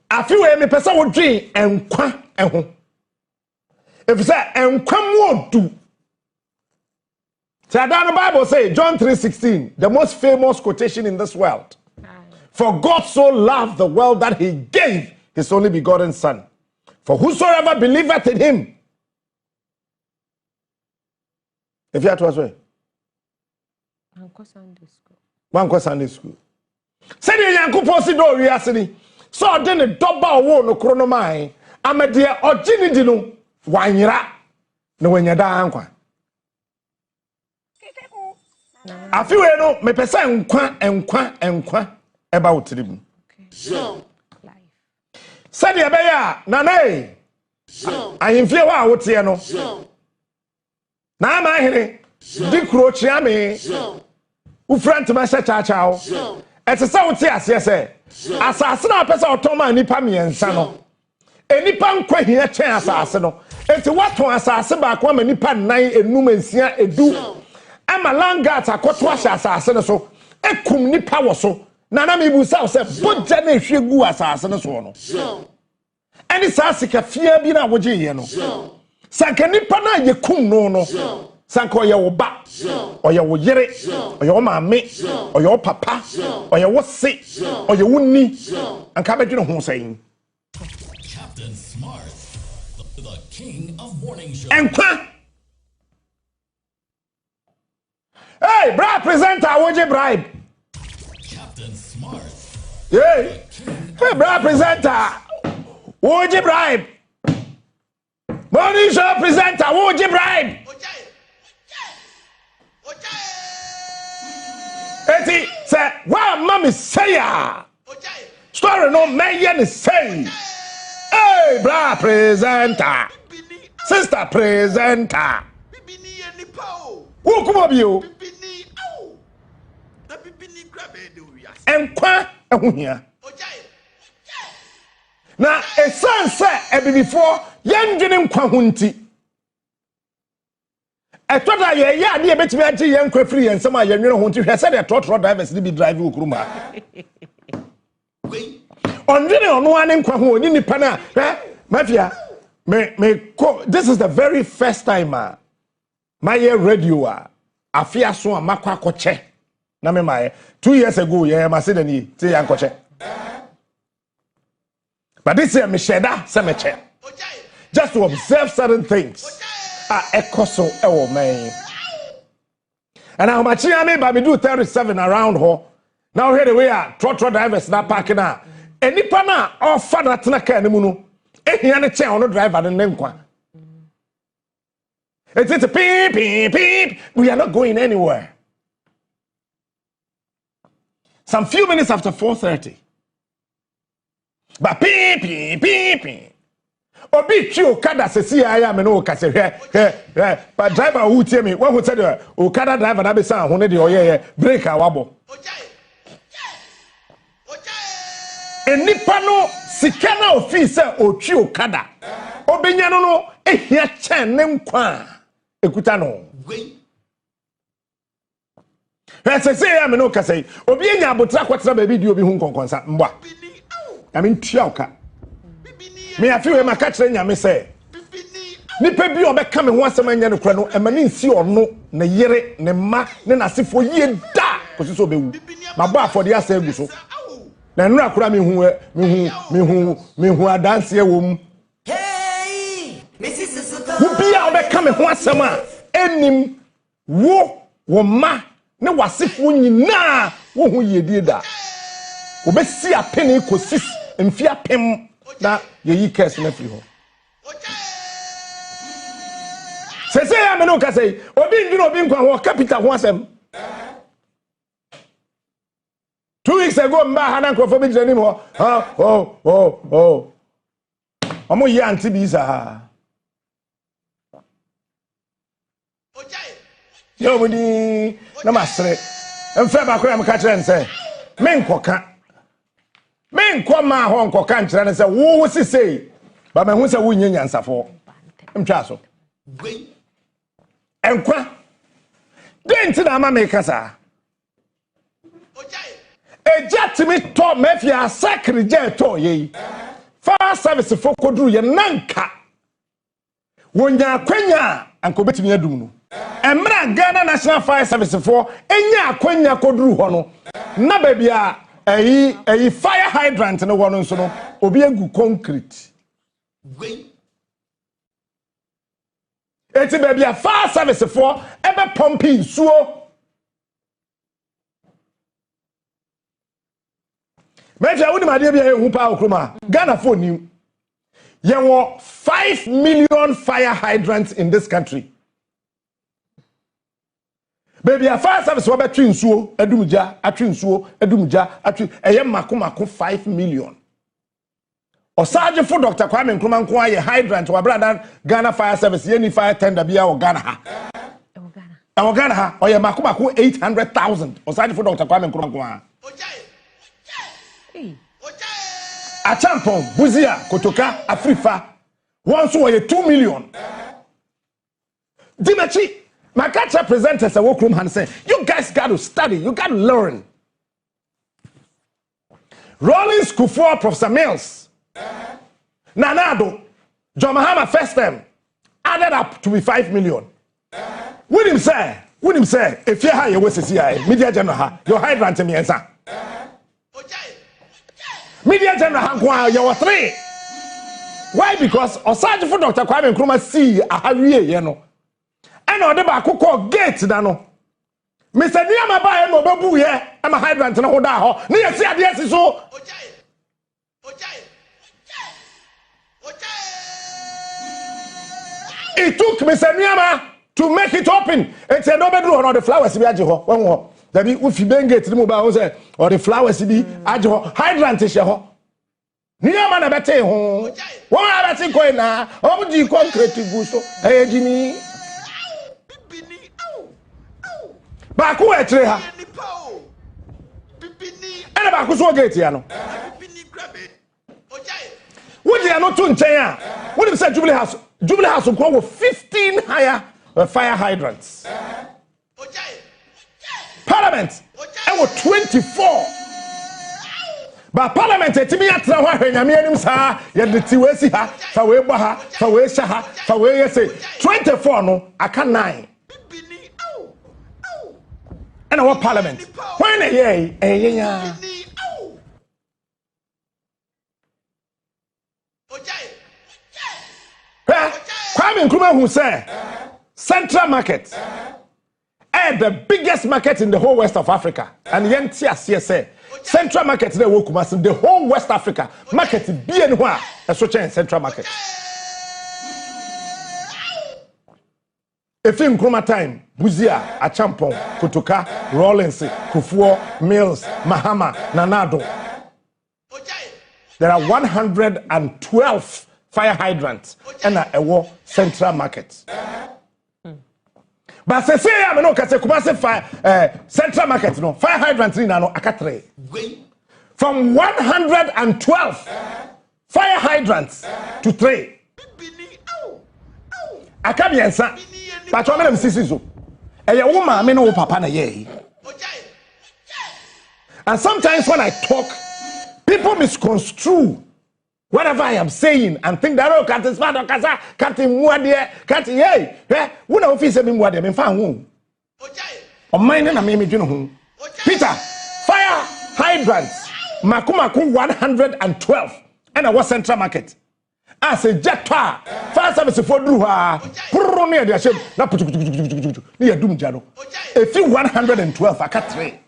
afiwe me pesa wo dwen enkwa eho if say enkwa mu odu the Bible say John 3:16 the most famous quotation in this world. For God so loved the world that he gave his only begotten son, for whosoever believeth in him. If you are to us way Uncle Sunday school said Yankupon si do wiase so de ne doba wo no krono man amede ogini di no wanyira na wanya da ankwa afiwe no me pesa enkwa eba wotiribum said ya be ya nanai ahimfie wa wotie no na ma here di kro chia me ufrant ma sha cha cha etese wote ase se asase na pesa otoma nipa miensa no enipa nkwa hia chen asase no enti wato asase ba kwa ma nipa nan enum ensia edu ama langat akoto asase no so ekum nipa wo so na me busa se bodja na ehwegu asase no so no eni sase ka fia bi na woje ye no sanka nipa na ye kum no sanka oye wo ba oye wo yere oye wo maame oye wo papa oye wo se oye wo ni anka be dwene ho sayin Captain Smart, the king of morning show. enkwa hey bra presenter woje bribe Captain Smart. hey bra presenter woje bribe morning show presenter woje bribe eti say wa mama say ya story no me ni say hey bra presenter sister presenter Bibini ni pao. wo kuma bio Bibini au. Na bibini grab e de wiase. enkwa ehohia Ojai. na esanse ebibifo yendwene nkwa ho nti etoda ye ya de ebetimi agi ye nkwa free ensem a yenwene ho nti hwese de trotro drivers ni bi drive okuruma Ondwene ono ane nkwa ho ni nipa na mafia this is the very first time my radio afia so amakwa koche na me my 2 years ago ma say na ni say yan koche but this year me sheda say me che just to observe certain things ekoso ewo man and how much me ba me do 37 around her now here the way trotro drivers na park na enipa na offer that na car ni mu no ehia ne che ono driver ne nkwa. It's a beep, beep, beep. We are not going anywhere. Some few minutes after 4:30. But beep, beep, beep, beep. Obi chi Okada se si aya me no kase he. But driver who tell me, when who said Okada driver na be san ho ne de oye break awabo. Enipa no sika na ofi se ochi Okada. Obenya no ehia chen ne nkwa. Ekuta no. Say ya me no kase. Obi enya abotra kwatra ba bi di obi hu nkonkonsa mba. I mean tiauka. Me afi we maka kire nya me say. Nipa bi obeka me ho asem anya no kura no emani nsi ono na yere ne ma ne nasefo yie da kosi so bewu. Mabo afode asa egu so. Na nura kura me hu adanse ewom. Ubia obeka me ho asem a enim wo ma ne wasefo nyina wo hu yedie da obesi apene kosis mfi apem na yeyi kes na fi ho sese ya me no ka sei obi ndino obi nkwa ho capital ho asem 2 weeks ago mba hana nkrofo bi jani mo omo yi anti bi sa yo budi na masre emfa ba ko ya mka kire nse menkoka ma ho nkoka nkire nse wo sisei ba me hu se wo nyanya nsafo mtwa so enkwa denti na ma me kasa ejatimi to mafia sakri je to ye fire service fo koduru ye nanka wonya kwanya anko betimi adum no emra Ghana National Fire Service for enya akwanya koduru ho no na ba bia ayi fire hydrant no wo no nso no obi egu concrete eti ba bia fire service for ebe pumping nsuo meja woni ma de bia ehu pa okroma Ghana for new ye wo 5 million fire hydrants in this country. Baby, a fire service wa between nsuo adumja atwe nsuo adumja atwe eye mako 5 million. Osaje for Dr. Kwame Nkrumah nko aye hydrant wa brother Ghana Fire Service ye ni fire tender bia o Ghana ha. O Ghana ha oye mako 800,000. Osaje for Dr. Kwame Nkrumah nko ha. Achampon Buzia Kotoka Afrifa once oye 2 million. Dimachi my catcher presenters a workroom and say, you guys got to study, you got to learn. Rollins Kufuor, Professor Mills, Nanado, John Mahama first time added up to be 5 million. What him say, if you have your CCI, Media General, your hydrant to me answer. Media General, you were 3. Why? Because Osaji for Dr. Kwame Nkrumah see a hurry, you know. And on the back call gate dano. Mr. Niama ba mo babu ye am hydrant na hoda ho. Ni yesi ade so. It took Mr. Niama to make it open. It's a no bedroom on the flowers bi age ho. Won ho. Da bi ufi ben gate ni mo ba ho say or the flowers bi age ho. Hydrant she ho. Niama na bete ho. Won ara ti ko na. O di concrete gu so. Eh jini. Baku etre ha. Ena baku so gate ya no. Wodi ya no to nchen a. Wodi say Jubilee House ko 15 higher fire hydrants. Parliament and 24. But parliament etimi atra ho ahwenyame anim saa ye de ti we si ha fa we bo ha fa we sha ha fa we yese 24 no aka 9 and our parliament when ya Kwame Nkrumah who say Central Market the biggest market in the whole West of Africa and yenti asie say Central Market dey work Kumasi the whole West Africa market be anywhere so change Central Market if in Nkrumah time Buzia Achampon Kotoka Rawlins Kufuor Mills Mahama Nanado there are 112 fire hydrants and a war Central Market. But say I no kase Kumasi fire Central Market no fire hydrants in no akatre. From 112 fire hydrants to 3. Akabiensa. But you am sisi so. Eye woman me no papa na ye. And sometimes when I talk people misconstrue whatever I am saying and think that oh can't smart or kasa can't muade can't hey we na office me muade me fa hu o mine na me dwene hu Peter fire hydrants makumaku 112 and our Central Market as a jet fire service for dru ha purro ne de ashem na putukutukutukutukutu ne ya dum jado e fi 112 aka 3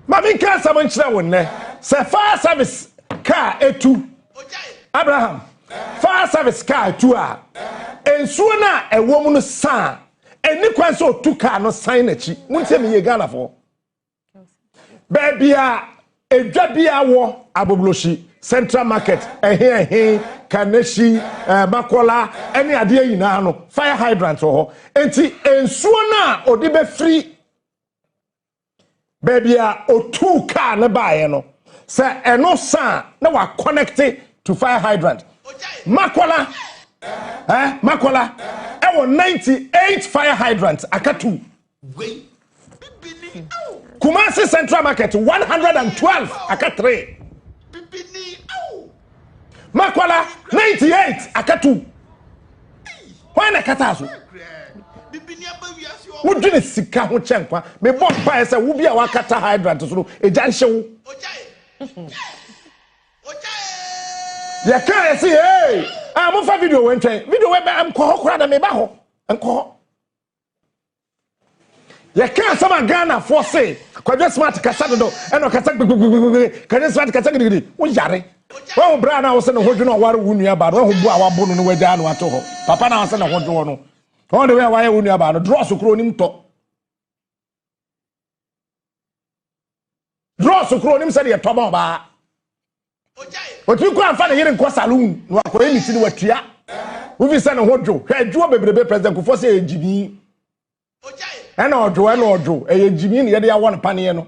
Mami can someone chira wonne say fire service car etu Abraham fire service car etu a ensuo na ewo mu no san eni kwan so tu car no sign achi muntie me ye Ghana for baby a edwa bia wo abobloshi Central Market ehe Kaneshi Makola eni ade yina no fire hydrant ho enti ensuo na odi be free baby otu car na bae no say eno san na wa connect to fire hydrant Makola e 98 fire hydrants akatu Kumasi Central Market 112 aka 3 Makola 98 akatu why na katazo wudwene sika ho chenkwa me bon pa ese wo bia wakata hydrant so no eja nhyewo ya kan ese hey mo fa video wentwen video we am ko hokora na me ba ho enko ya kan sama Ghana for say kwadwe smart kasa do eno kasa kwadwe smart kasa gidi wo yare wo bra na wo se no hodwo no ware wo nua ba wo bu a wabo no wagya no ato ho papa na wo se no hodwo no on the way why you nua ba no draw so kro nim to draw so kro nim se de to ba ba otu ko amfa na yire nko saloon no akore ni ti ni watua wo vi se no hodwo hwadwo bebrebe president kufo se ejibi ena odwo ejibi ni ye de ya won pane no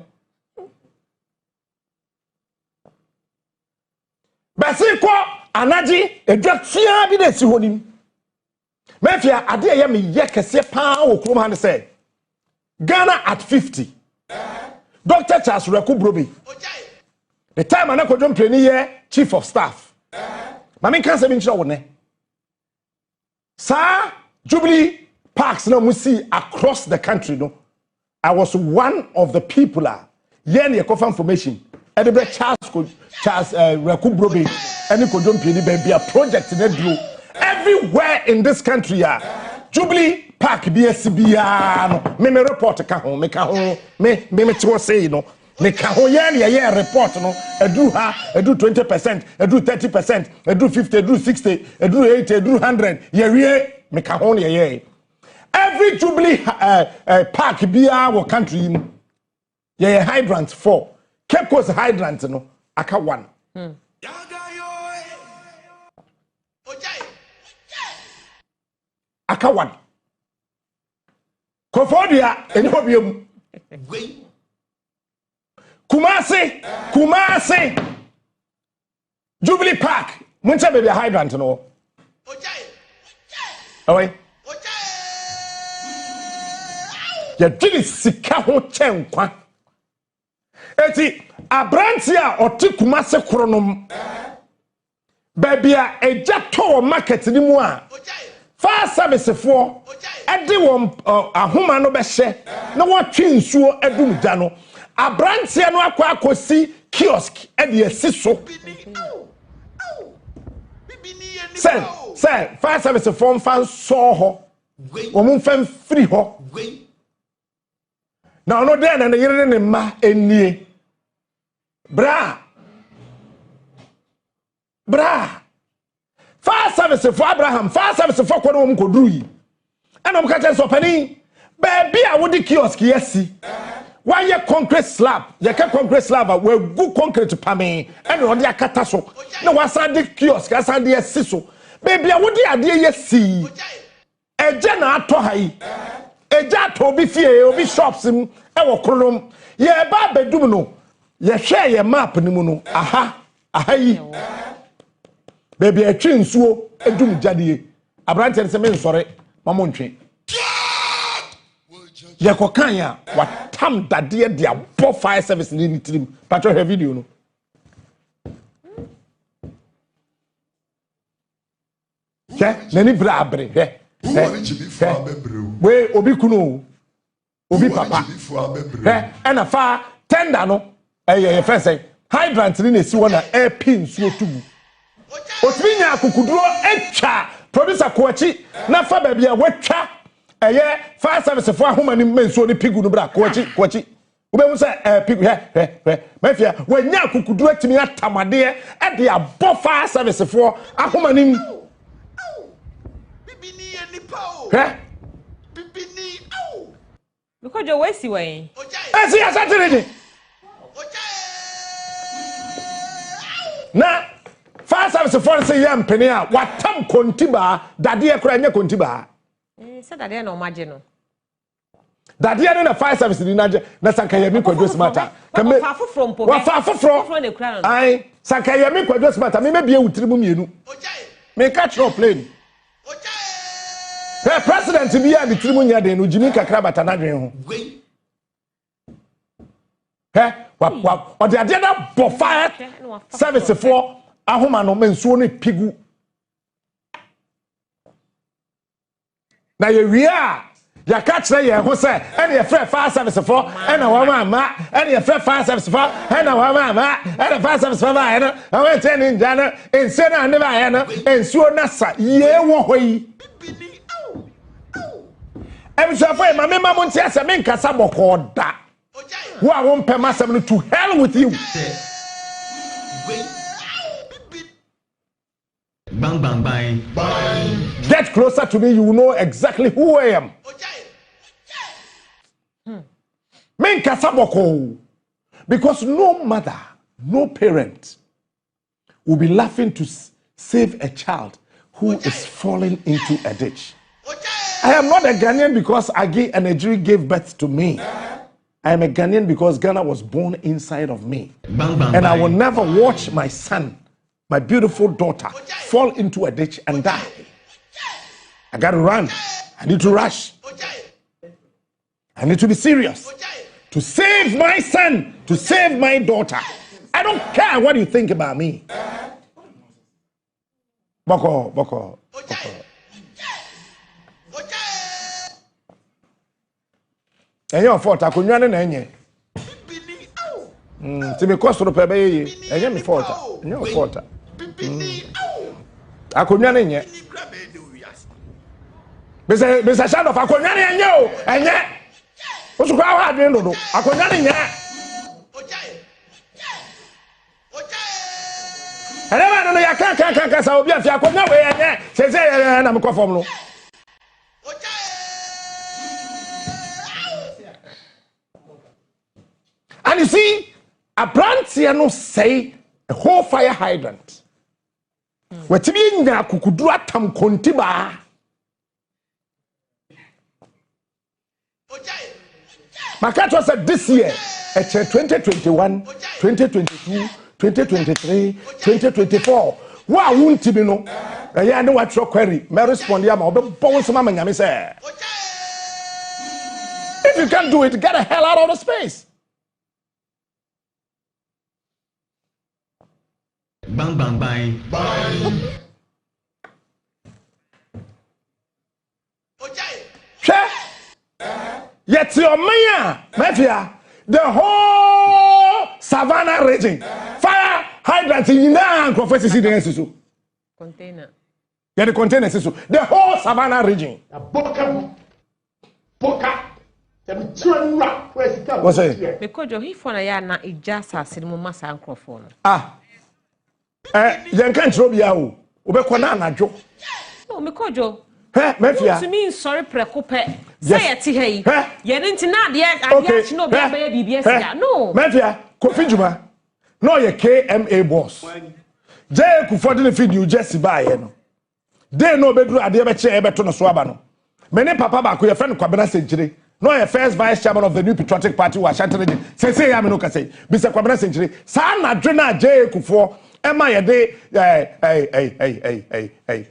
basi ko anaji edwa tia bi na si honim Mefia ade ye me ye kese pa wo krom han say Ghana at 50 Dr. Charles Rekubrobi the time ana kodwom plani ye chief of staff mama kan se bi nchira wone sa Jubilee parks na musi across the country no I was one of the people ye na confirm information Edebe Charles Rekubrobi any kodwom plani be bia project na duro everywhere in this country Jubilee Park BSBA no me report ka ho me ka ho me to say no me ka ho ye report no edu 20% edu 30% edu 50 edu 60 edu 80 edu 100 ye me ka ho ye every Jubilee park bia wo country ye hydrant 4 Cape Coast hydrant no aka 1 aka 1 Kofodia eni obiom Kumasi Jubilee Park muncha baby hydrant no ye dwene sika ho chenkwa eti abranti a oti kumase kronom baby a eja to market ni mu a fire service for edi won ahoma no be hye na wotwe nsuo edum da no abranti no akosi kiosk edi esi so say fire service for fan so ho omun fan free ho na no dey na yire ne ma enie bra fire service for Abraham fire service for kono mum koduru yi ena mka chen so pani baby a wodi kiosk yesi why ye concrete slab ye ka concrete slab we gu concrete pame ena odi akata so na wasan de kiosk asan de yesi so baby a wodi ade yesi eje na ato hai eja to bi fie obi shops m e wo kronom ye ba bedum no ye hwe ye map ni mu no aha yi baby a twin nsuo edum jadie abrante se me nsore mamo ntwe ye kokan ya watam dade de abo fire service ni trim patro he video no nani bra abre we obi kuno obi papa ena fa tender no ye first say hydrant ni esi wona air pin nsuo tugu otiminya akukuduro etwa producer koachi na fa ba bia wetwa eye fire service for ahoma ni mensuo ni pigu no bra koachi ube mu say pigu mafia wanya akukuduro timi atamade e de abo fire service for ahoma ni bibini eni pa bibini because you wait see way esi asatiriji na fire service for say yam penia watam kontiba dade e kura nya kontiba say dade na omaje no dade e na fire service ni naje na sankayemi kwadwo smata kame wa fa foforo ai sankayemi kwadwo smata me bia wutirimu mienu me catch no plane hey president bia ni tirimu nya de no jimi kakra bata na dwen ho hey wa ode ade na bo fire service for ahoma no mensuo ne pigu na ye wia ya catch na ye ho se ene ye fire service for ena wa mama ene ye fire service for ena wa mama ene fire service for ba ena awe teni njana ense na ne ba ena ensuo na sa ye wo hoyi emsafo e mama mama nti ase me nkasa boko da wo a wo mpem asem no to hell with you bang bang bang bang get closer to me, you will know exactly who I am. Men kasaboko. Because no mother, no parent will be laughing to save a child who is falling into a ditch. I am not a Ghanaian because a Nigeria gave birth to me. I am a Ghanaian because Ghana was born inside of me. And I will never watch my son, my beautiful daughter, fall into a ditch and die. I gotta run. I need to rush. I need to be serious. To save my son, to save my daughter. I don't care what you think about me. Boko. Enye fault akonwa na enye. Ti me kostro pe be ye. Enye me fault. Enye fault. Akonwa na enye. Bese shadow of akonwa na enye o. Enye. Osu kwa wa adwen dodo. Akonwa na enye. Elema no ya kan sa obi afia akonwa we enye. Se na me kofom no. And you see, a branch here no say a whole fire hydrant. What you mean na kukudura tam kontiba. Makato said this year, 2021, 2022, 2023, 2024. Wa wunti bi no. Ya ne watro query. Me respond ya ma obe bon so ma nyame say. If If you can't do it, get the hell out of the space. Bang, bang, bang. Bang. Yet your mayor, Mafia, the whole savannah region, fire hydrant in now prophecy the container. Yeah, the container the whole savannah region. Boka. What's it? Because he for na na ijasa sinimu masa microphone. You can't throw me out. Ubekwana anajo. No, Mikojo. Mafia. To me, sorry, precope. Say it, hey. You didn't know the idea, no baby, no. Mafia, Kofi Juma. No, your KMA boss. Jay Kufodin feed you Jesse by no. They no bedroom at the ever chair ever to no swabano. Many papa back with your friend Kwabena Century. No, your first vice chairman of the new patriotic party was Shantaran. Say, I'm no say. Mr. Kwabena Century. Sana Drena Jay Kufo. Emma ye day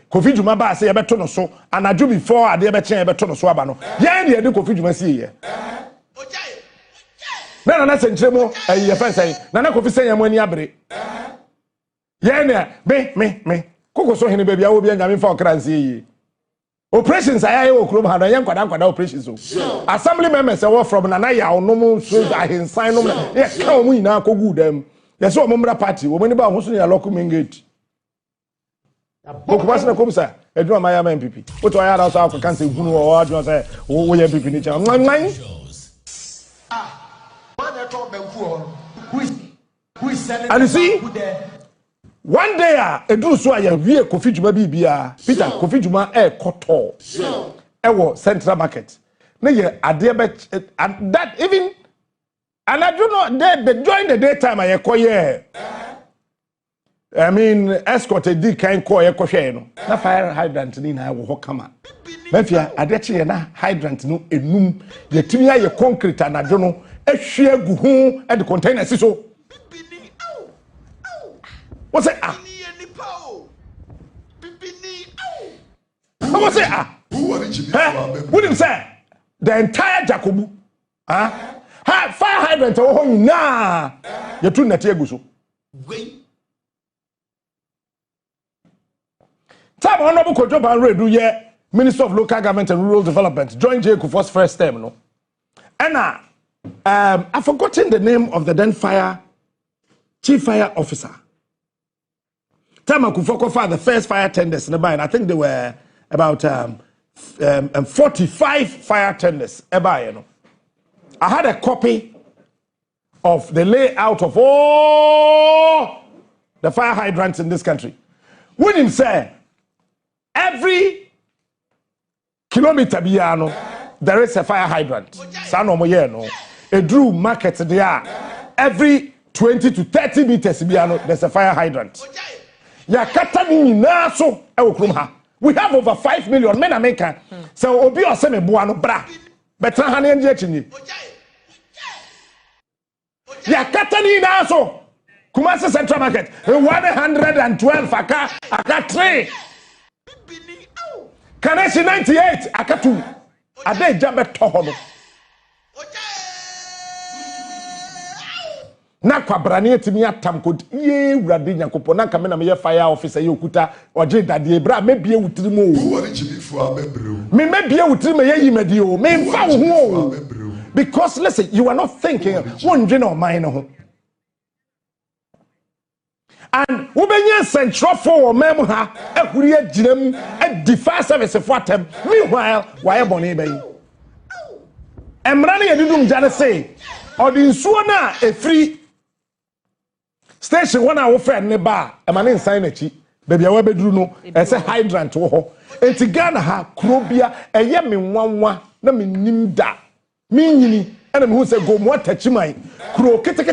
Kofi Juma ba say ebeto no so anaju before ade ebechen ebeto no so aba no ye dey Kofi Juma see ye na sentre mo ye fa say na Kofi say yam ani abre ye na me kokoso hene bia wo bia nyame fa okranse ye operations ayaye wo krom ha no ye nkwada operations so assembly members e wo from na ya onom so ahensan nom ye ka omu nyina kogu dem. Yes, so Mumra party, woman about who's in a local mingate. Okubasina Kumsa, a drum my NPP. What I had also can say who or what you say, oh, we have people in each other. And you see, one day, a do so I real Kofi Juma Bibia, Peter Kofi Juma Koto, Central Market. Nay, a dear bet, and that even. And I do not they during the daytime I acquire. I mean, escort a D kind call a no. Na fire hydrant in I will come. Mafia, I bet you na hydrant no enum. The timia ye concrete and I don't know. A sheer guhu at the container so. What's it? What's it? What did you say? The entire Jacobu. Fire hydrant oh na you too net eguso time honorable Kojo Banredu ye Minister of Local Government and Rural Development joined J. Kufuor's first term no and I've forgotten the name of the then chief fire officer time Kufuor for the first fire tenders in the and I think there were about 45 fire tenders you know. I had a copy of the layout of all the fire hydrants in this country. When him say every kilometer beyond there is a fire hydrant. Sano moye no. A Drew market there every 20 to 30 meters beyond there's a fire hydrant. Ya katani na so e wokrum ha. We have over 5 million men American. So obi oseme buano bra. Betra hane nje chinyi. Ya katani na so. Kumasi Central Market 112 aka 3. Kaneshi 98 aka 2. Ade jabe tohono. Na kwabrani etimi atam kod ye wurade nyakopo na ka me na me fire officer ye okuta oje dade bra mebie wutiri mo wori chibifo amebreu me mebie wutiri me ye yimadi o me mfa wo ho because listen you are not thinking one dwe no mind no ho and wo benya central for mem ha ehuri agiram a defense service for atem meanwhile why boni ben emra na yedudum jare say odinsuo na efri station one our friend ne ba e ma ne sign achi baby awa beduru no e say hydrant wo ho enti Ghana ha krobia eye me nwanwa na me nim da me nyini e na me hu say go mo atachiman kro kete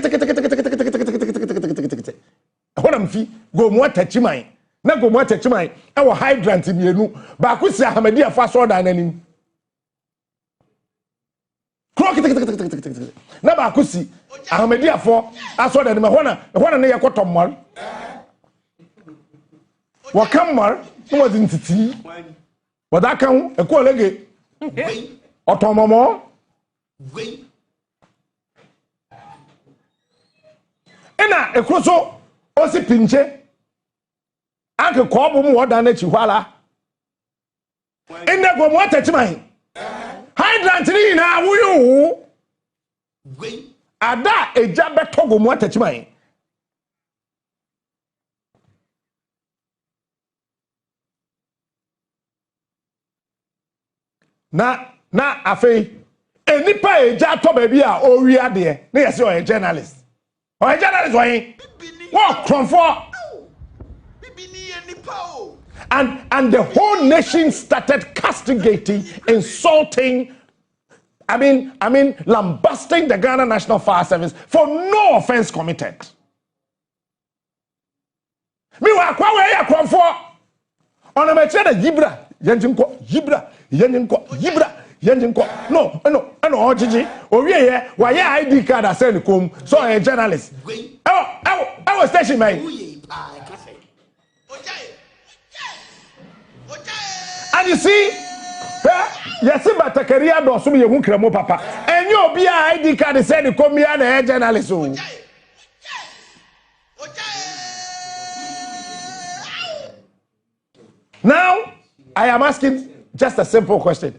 hona mfi go mo atachiman na go mo atachiman e wo hydrant mienu ba ko si Ahmadi afa so da nanim na ba kusi Ahmadi afọ aso da ne hona ne yakoto mmar wakammar no ntiti wadaka hu ekolege otomomo Wait. Ena ekroso osi pinche. Anke kwa mu woda na chihwala. Ene go mu atachimai. Hydrant ni na wuyu. Wait. Ada eja beto go mu atachimai. Na afei enipa eja to baby a owi ade na yesi o journalist. O journalist oyin. What kronfo? And the whole nation started castigating, insulting, lambasting the Ghana National Fire Service for no offense committed. Meanwhile, kwa we ya kronfo. Ona me chere yibra, yenjinko, yibra, yenjinko. No, ojiji. Owie ye, wa ye ID card asend kom, so a journalist. I was station man. And you see, yes, but a career do so you won't cremo papa. And you be ID card send kom here na journalist. Now, I am asking just a simple question.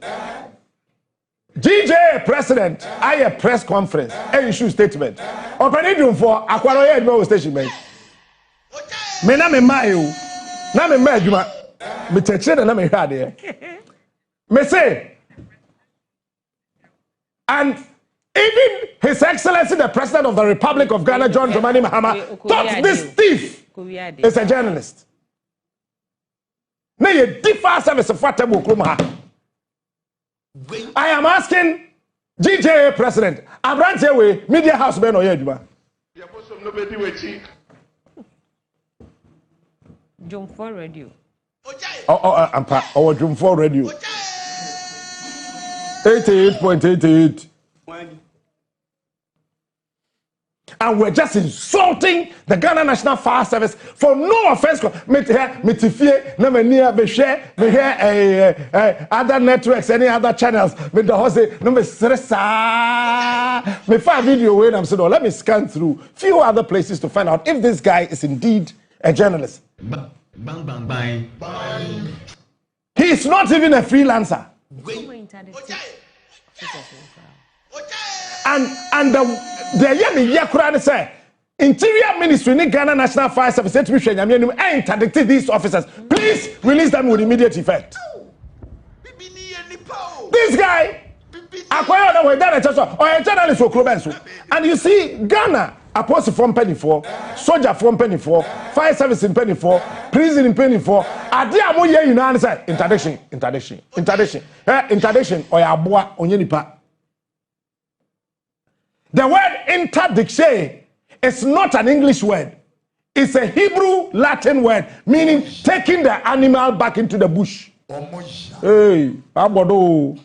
GJ President, I a press conference, and issue statement. Opening for Aquaroya no station man. Me na me mayo, na me majuma, me teche na me hade. Me say, and even His Excellency the President of the Republic of Ghana, John Dramani Mahama, thought this thief is a journalist. Na ye differ service of Fatabo Kruma. I am asking GJ President, Abrantewe, Media House Ben Oyeduma. Jump4 Radio. Jump4 Radio. 88.88. And we're just insulting the Ghana National Fire Service for no offense. Me near me share other networks, any other channels. Me the host no me stressa. Me find video when I'm saying, let me scan through few other places to find out if this guy is indeed a journalist. Bang bang bang bang. He is not even a freelancer. And the Yakura say Interior Ministry in Ghana National Fire Service interdicted these officers. Please release them with immediate effect. This guy acquired a journalist and you see Ghana apostle from penny for, soldier from penny for, fire service in penny for, prison in penny for. Adia mo ye yuna say interdiction or abua onyenipa. The word interdiction is not an English word. It's a Hebrew Latin word meaning taking the animal back into the bush. Hey, abodo.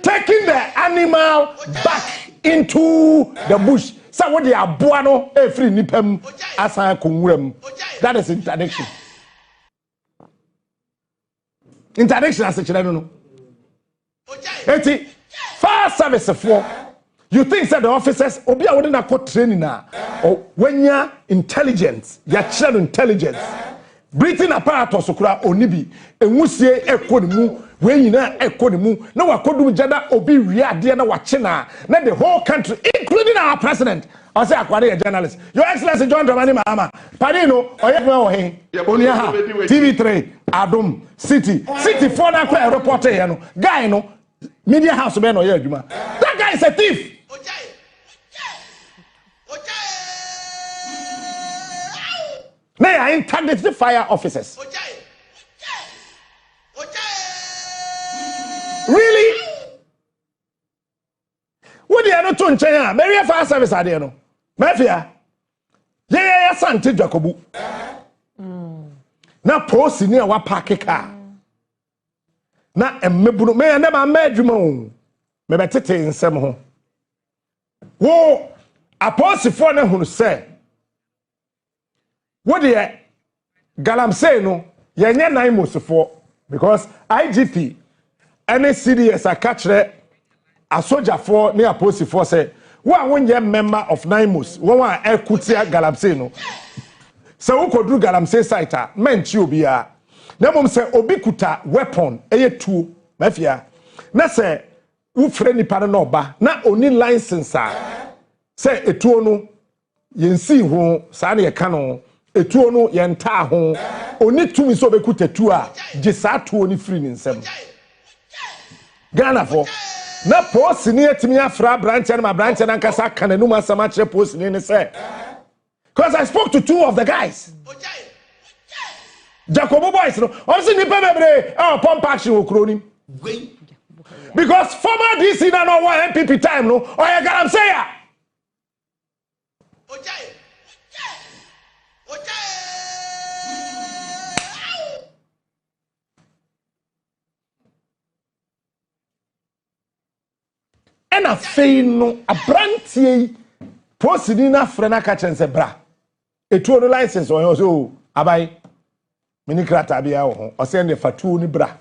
Taking the animal back into the bush. So what they are buano free nipem asa kunwem. That is interdiction. Interdiction as a children. Fire service for you think that the officers obia wouldn't have training now or when you're intelligence, you're child intelligence. Breathing apparatus okura onibi enwusie ekonimu when you na ekonimu na wakodu jada obi wiade na wachena na the whole country including our president. I say akwade a journalist. Your Excellency John Dramani Mahama. Padino oyedwa ohe oniaha TV3 Adom City for na kwa report here no guy no Media House be no adwuma. That guy is a thief. They are interdicted fire officers. Really? What they are not doing China? Mary fire service are there no? Mafia. Yeah, Sante Jacobu. Na post ni wa park car. Na emmebuno me na ma madwuma o. Me betete nsem ho. Wo apostle na hunu say what the galamsey no yenye nine mosefo because IGP any CDS a catch a soldier for near post for say one member of Naimus, one Ekutia Galamsey no. So who could do Galamsey site men chubia. Now say obikuta weapon two mafia. Na say who friend nipa no ba na oni license say etuo no yensi ho sa na ye ka no etuo no yenta ho oni tumi so obekuta tu a je sa tuo ni free ni nsem Ghana for na post ni etimi afra branch and my branch and ankasa kananu masama che post ni say because I spoke to two of the guys Jacobo boys no obviously nipa bebre pump action okronim because former DC na no one NPP time no or you got am say ya and a fei no abrantie posidi na frena ka chense bra etuo no license on so abai mini krata bia wo o se ne fatuo ni bra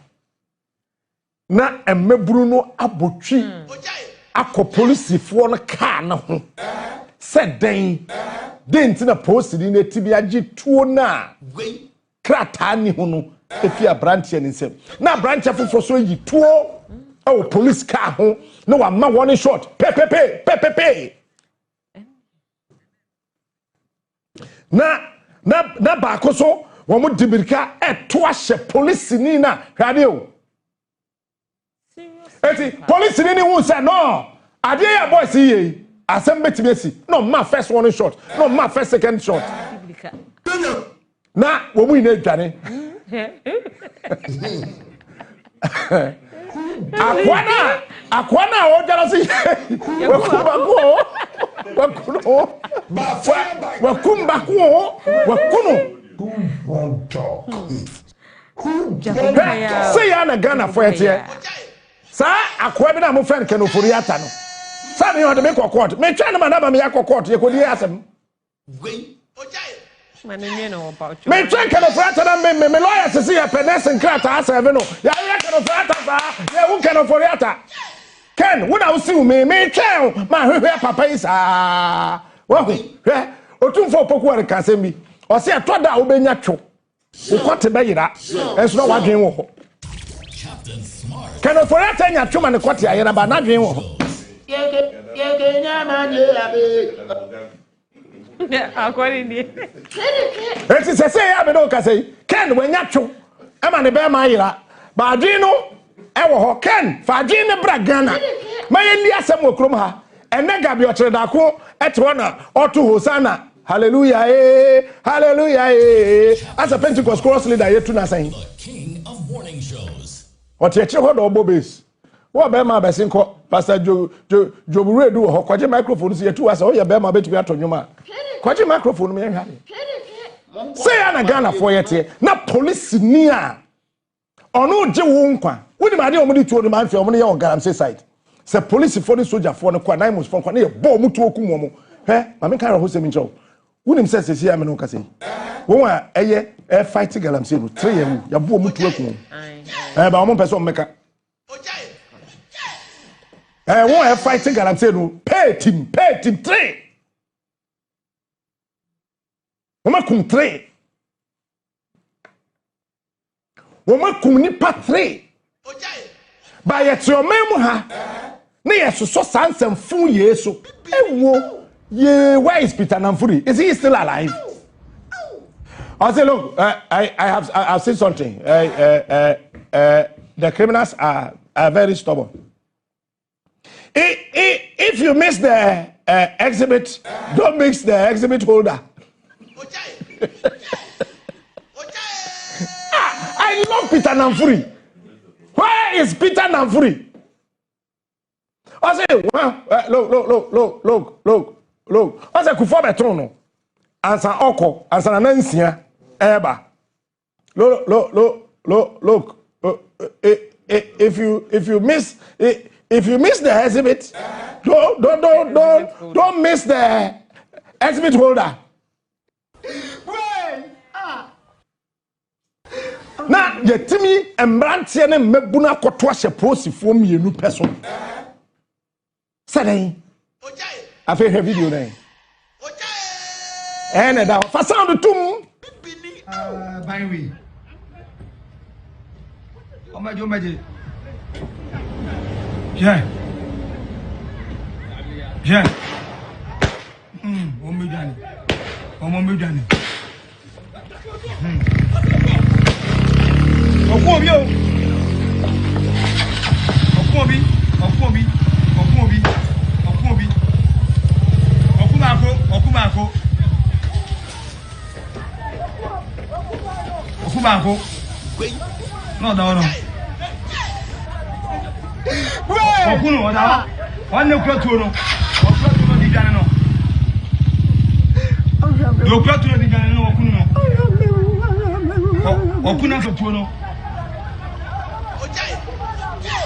na emeburu no abotwi akọ policefo no car na ho se den ti na posidi na tibia gi tuo na krata ni ho no efi abrantie ni nsem na abrantie foforo so yi tuo oh police car ho no wa ma warning shot pe na ba ko so wo mo dibirika to ahye police ni na hwade o eti police ni hu say no ade ya boys yi asem betimi asi no ma first warning shot no ma first second shot na wo mu ina dwane akwana o jara si wakunu say ya na Ghana for etie sa akwa bi na mo friend kan ofori ata no sa me on de me court me twa na manaba me yakọ court ye ko di asem Manenye no about you. Me twa kan ofori ata na me lawyer sisi ya penesen krata asem no ya kan ofori ata ba ya won kan ofori ata Ken when I see me twa ma hwehwe papa isa wa hwe otumfo poku an kan sem bi o se atoda wo benya two ukote be yira enso na wadwen wo ho Can for that nya twoma ne kote ayera ba na dwen wo ho ye nyama je abe akwari ni eti se ya be do ka say Ken when nya two e ma ne be ma ayera ba dwen no e wo ho Ken fa dwen ne bra Ghana ma ye ndi asem wo krom ha ene gabi o tere da ko ete ho na oto hosana hallelujah as a Pentecost cross leader yetu na saying The king of morning shows. What you check on the base? What be my best Pastor Jobure do ho kwaje microphone si yetu asa o ye be ma betumi atonyo ma. Kwaje microphone me hwa. Say na Ghana for yete na police ni a ono je wo nkwa. Wodi ma de o mo di tuo ni ma nfi o mo ye on Galamsey side. Say police for the soldier for no kwa nine months for kwa na ye bo mu tuo ku mo. Ma me kan ro se mi ncho. Wunim se se ya me no ka sei. Won a eye fight Galamsey no 3 year ya bo mu tuo ku. Ba o mo person meka. Won fight Galamsey no pay team 3. Won kum 3. Won kum nipa 3. Ba ye ti o memu ha. Na ye so sansem fun yeso. Ewo yeah, where is Peter Namfuri? Is he still alive? I say, look, I've seen something. The criminals are very stubborn. If you miss the exhibit, don't mix the exhibit holder. I love Peter Namfuri. Where is Peter Namfuri? I say, look. I say Kufo Betono. Ansa oko, ansa na nsia eba. Look. If you miss the exhibit, don't miss the exhibit holder. Na yetimi embrantie ne mebuna koto ahye posifo mienu person. Say I feel her video name. And now for sound to by way. Oh my God, yeah. Omidani. Okuobi. Okubako. No. Okuno oda. One okrotuno. Okrotuno digane no. Okrotuno digane no okuno no. Okuna sotuno.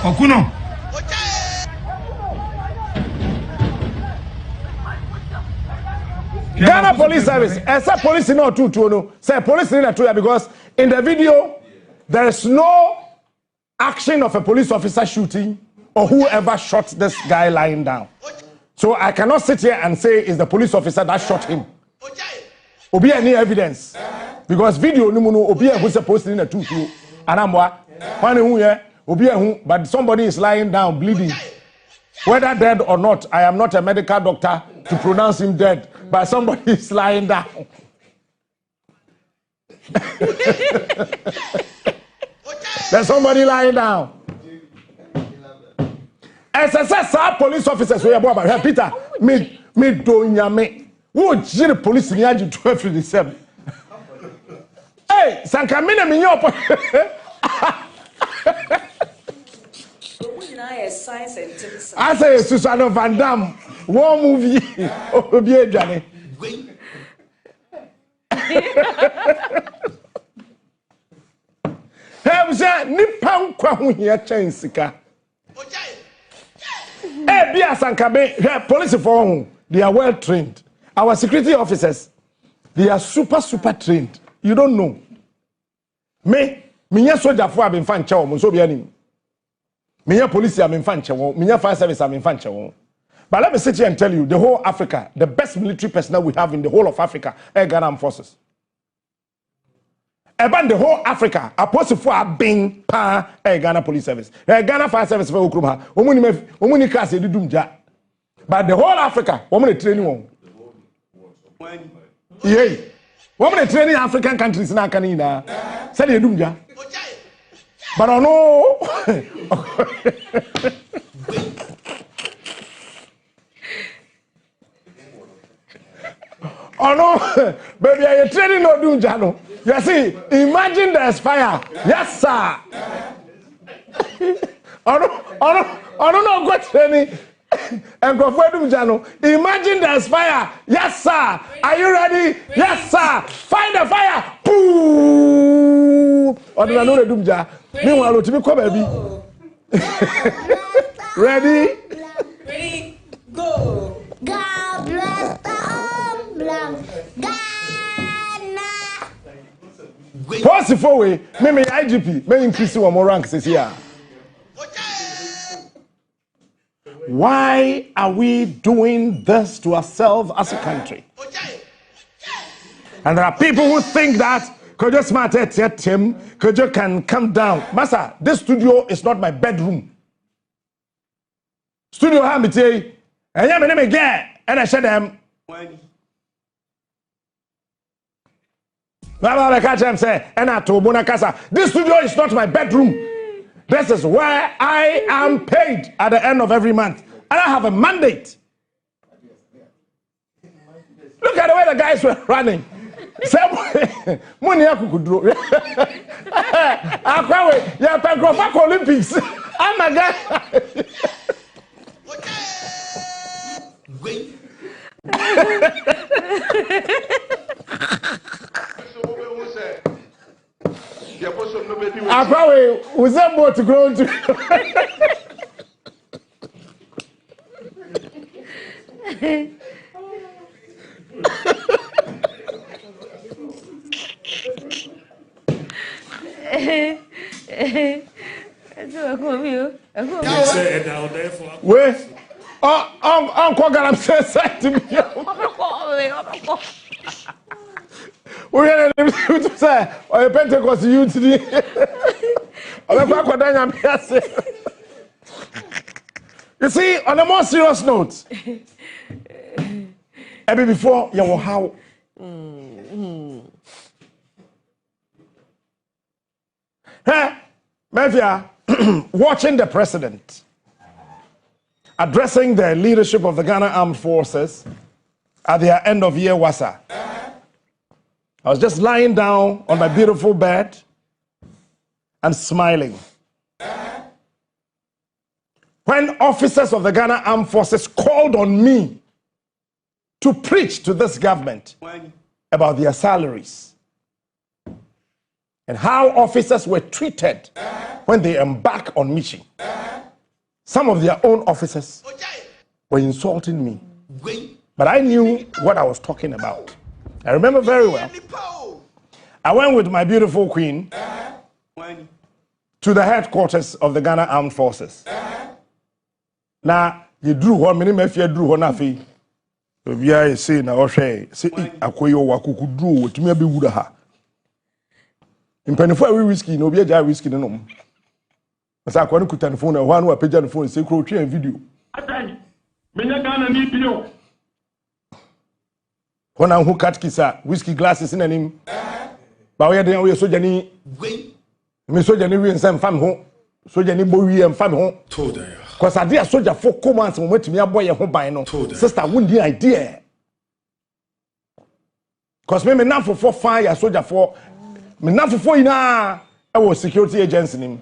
Okuno. Ghana Police Service, except police in not two no. Say police in a two because in the video there is no action of a police officer shooting or whoever shot this guy lying down. So I cannot sit here and say it's the police officer that shot him. Obi any evidence because video no obi who supposed in a two and I'm one who here obi who but somebody is lying down bleeding. Whether dead or not, I am not a medical doctor to pronounce him dead, but somebody is lying down. There's somebody lying down. SSS police officers we are about Peter, me donya me. Who the police in the 12 Hey, Sankamina me I say Susanna Van Damme, one movie, Obi Johnny. Have said Nippon Kwahu here Chansika. Eh, Bia Sankabe, police for whom they are well trained. Our security officers, they are super trained. You don't know. Me soldier for been fan chow, so be any. Me police I'm in fan chow, me fire service I'm in fan chow. But let me sit here and tell you, the whole Africa, the best military personnel we have in the whole of Africa, Ghana Armed Forces. About the whole Africa, opposed for being pa Ghana Police Service, Ghana Fire Service for Ukruma, Omuni class dumja. But the whole Africa, woman training one. Yeah, woman training African countries na kanina. Say they dumja. But I know. Oh no, baby, are you training no dumja no? You see, imagine there's fire. Yes, sir. I don't know what training. And go for Jano. Imagine there's fire. Yes, sir. Are you ready? Yes, sir. Find the fire. Pooh. Or do I know the Dumja? Meanwhile, to be come, baby. Ready? Ready? Go. God bless the Oblong. What's the four way? Me IGP. Me increase one more rank says here. Why are we doing this to ourselves as a country? And there are people who think that could you smart at him, could you can come down. Master, this studio is not my bedroom. Studio Hamity, and I'm name again, and I said them. Baba catch him say, and I told Bonacasa, this studio is not my bedroom. This is where I am paid at the end of every month. And I have a mandate. Look at the way the guys were running. Money could do. Yeah, Pancrofac Olympics. I'm a guy. I probably was able to grow to. Wait, Uncle Garam said to me. We are to say, or a Pentecost you today. You see, on a more serious note, every before you will how. Hey, Mafia, watching the president addressing the leadership of the Ghana Armed Forces at their end of year wasa. I was just lying down on my beautiful bed and smiling. When officers of the Ghana Armed Forces called on me to preach to this government about their salaries and how officers were treated when they embark on mission. Some of their own officers were insulting me. But I knew what I was talking about. I remember very well. I went with my beautiful queen to the headquarters of the Ghana Armed Forces. Now, you drew one minute, if you drew one afi. If you say, now, Oshay, say, Akoyo Wakuku drew to me be Wudaha. In Penify whiskey, no be a whiskey, no. As I couldn't put on the phone, and one who appeared on the phone, say, crochet and video. When I who cut kissa, whiskey glasses in him. But we are doing we so Jenny. Me so Jenny and some fam home. So Jenny boy and fam home. Because I dear soldier 4 commands and went to me a boy home by no. Sister, wouldn't the idea? Because me now for 4 fire soldier 4. Me now for 4 I was security agents in him.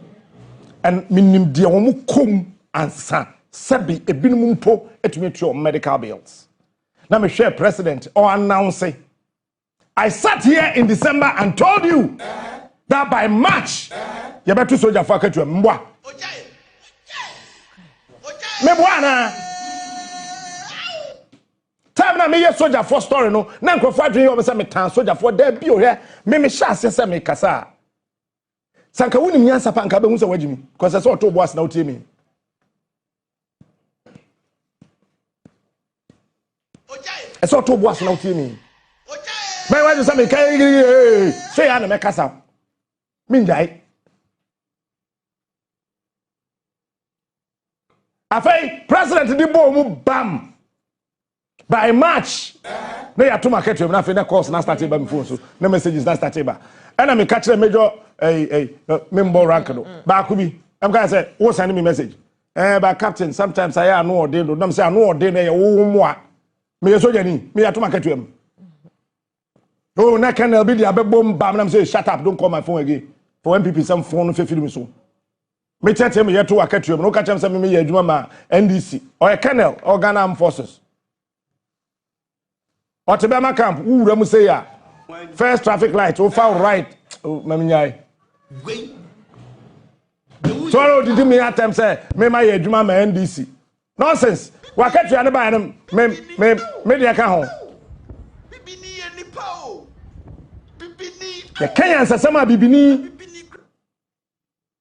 And minim dia womu kum ansa sebi ebinum po etumi to medical bills. Now me share president or announce I sat here in December and told you that by March you better soldier for ketu mbwa. Me bwana time na me ye soldier for story no na nkrofo adwen yo be say me tan soldier for there bi o here me sha se me kasa. Sanka wuni nyansa pa nka be hu se wagimi because say oto boas na otie me ese oto boas na otie me me waju say me kai say ya na me kasa me njai afei president di bo mu bam by March na ya to market you na afei na course na start ba me phone so na messages na start ba and me catch the major member rank no ba ku bi am can say wo send me message ba captain sometimes I no order no say no order na ye wo mu a me so jani me ya to market you oh na can be the abebom bam na say shut up don't call my phone again for NPP some phone no fit me so me tell me ye to market you no catch am say me ye adwuma ma NDC or a colonel or Ghana Armed Forces or Tebama camp wura mu say ya first traffic light o foul right mami nyai so did me attempt say me my adwuma ma NDC nonsense wakatu ya ne ba me dia ka ho bibini ani pa o bibini the Kenyans asema bibini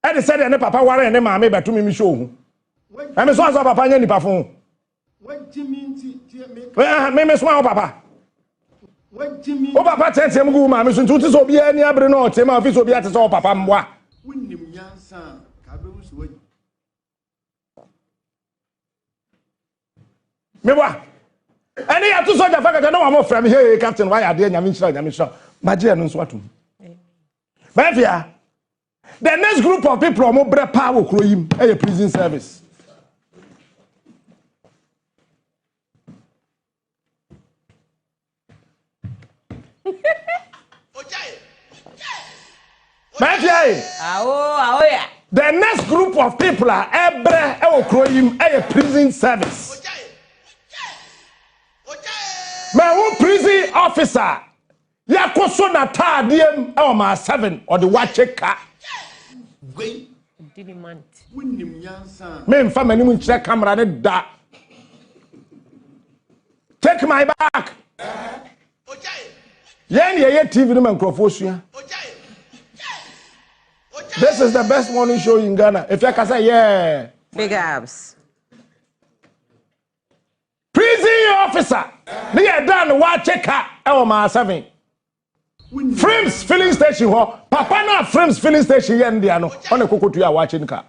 e de said ne papa ware ne ma me beto me show hu e me so aso papa nya nipa fon me so papa o papa tete mu gu ma me so ntu so bia ni abre no te ma office obi ate so papa mboa wunnim nyansa ka be wusu wani me boa ani ya to soldier faka no wa mo from hey captain why ade nyame nchira magie no so atum bafia the next group of people mo bre power kroyim e prison service the next group of people are a prison service. My own prison officer, Yakoso na tadiem or my 7 or the watch car. Men family check camera that. Take my back. Yen TV no microphone. This is the best morning show in Ghana. If you can say, yeah. Big abs. officer ne ye dan wa cheka e wo ma 7 Frames filling station ho papa na Frames filling station ye ndia no on ekokotu ya wa chenka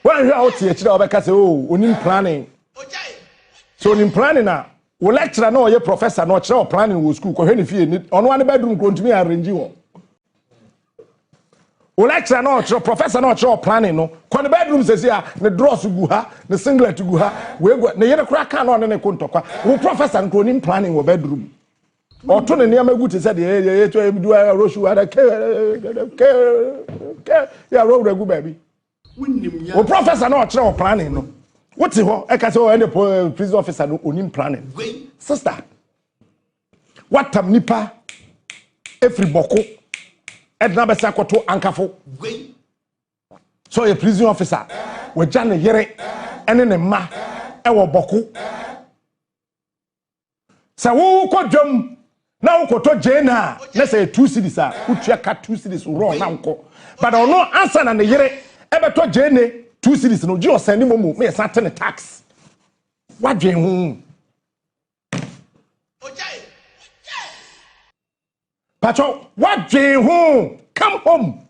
when you out here chira obeka say oh onim planning so onim planning na wo lecturer na oye professor na chira planning wo school ko hwe ne fie ni ono ane bedroom ko ntumi arrange wo wo lecturer na chira professor na chira planning no ko ne bedroom say ya ne drawers gu ha ne singlet gu ha we go ne yere kura kan no ne ko ntokwa wo professor ko onim planning wo bedroom oto ne niam egu te say ye to e du roshu ada ke ya ro gu baby o professor no chira planning no what is ho e ka say any prison officer no onim planning sister what tam nipa every boko edna be say akoto ankafo so a prison officer we jane yere ene ne ma e wo boko sa wo ko dwam na wo koto jena na say 2 cities a utua ka 2 cities ro na nko but ono answer na ne yere ebeto jene 2 cities no ji osani momu me certain tax wadwen hu pacho wadwen hu come home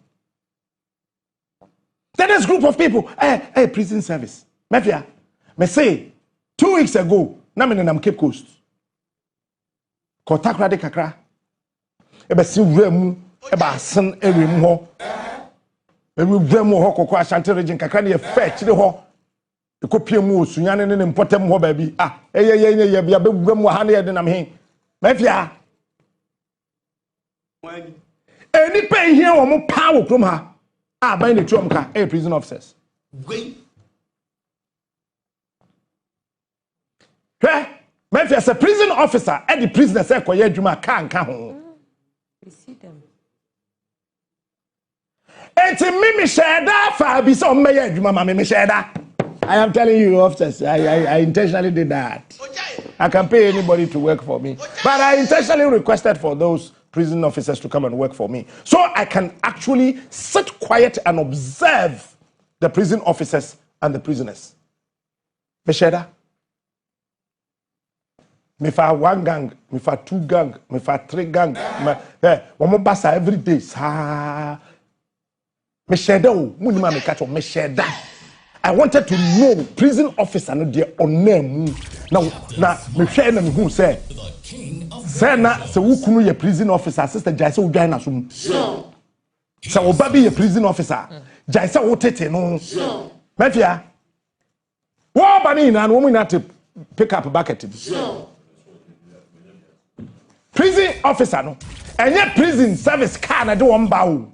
then this group of people hey prison service mafia me say 2 weeks ago na me nam Cape Coast ko takra de kakra ebe si wuramu ebe asen ewem ho we vemu ho kokko Ashanti region kakra ne fetch de ho e kopie mu osunyane ne mpotem ho ba bi ye bia be vemu ha ne ye de nam he mafia eni pe hia wo mo pa wo krom ha ban ne tuom ka prison officers mafia say prison officer the prisoner say koye adwuma ka nka ho we see them. Mimi Sheda Fabi so meye adwuma ma Mimi Sheda. I am telling you officers, I intentionally did that. I can pay anybody to work for me, but I intentionally requested for those prison officers to come and work for me so I can actually sit quiet and observe the prison officers and the prisoners. Mimi Sheda. Me for 1 gang, me for 2 gang, me for 3 gang. One more basa every day. Me sheda o munima me catch me sheda. I wanted to know prison officer no dey on name na me hwe na me hu say na se wukunu ye prison officer sister jai se udwan na so mu se obabi ye prison officer jai se wo tete no mafia wo ba ni na no mu na to pick up bucket prison officer no enye prison service car na de won ba o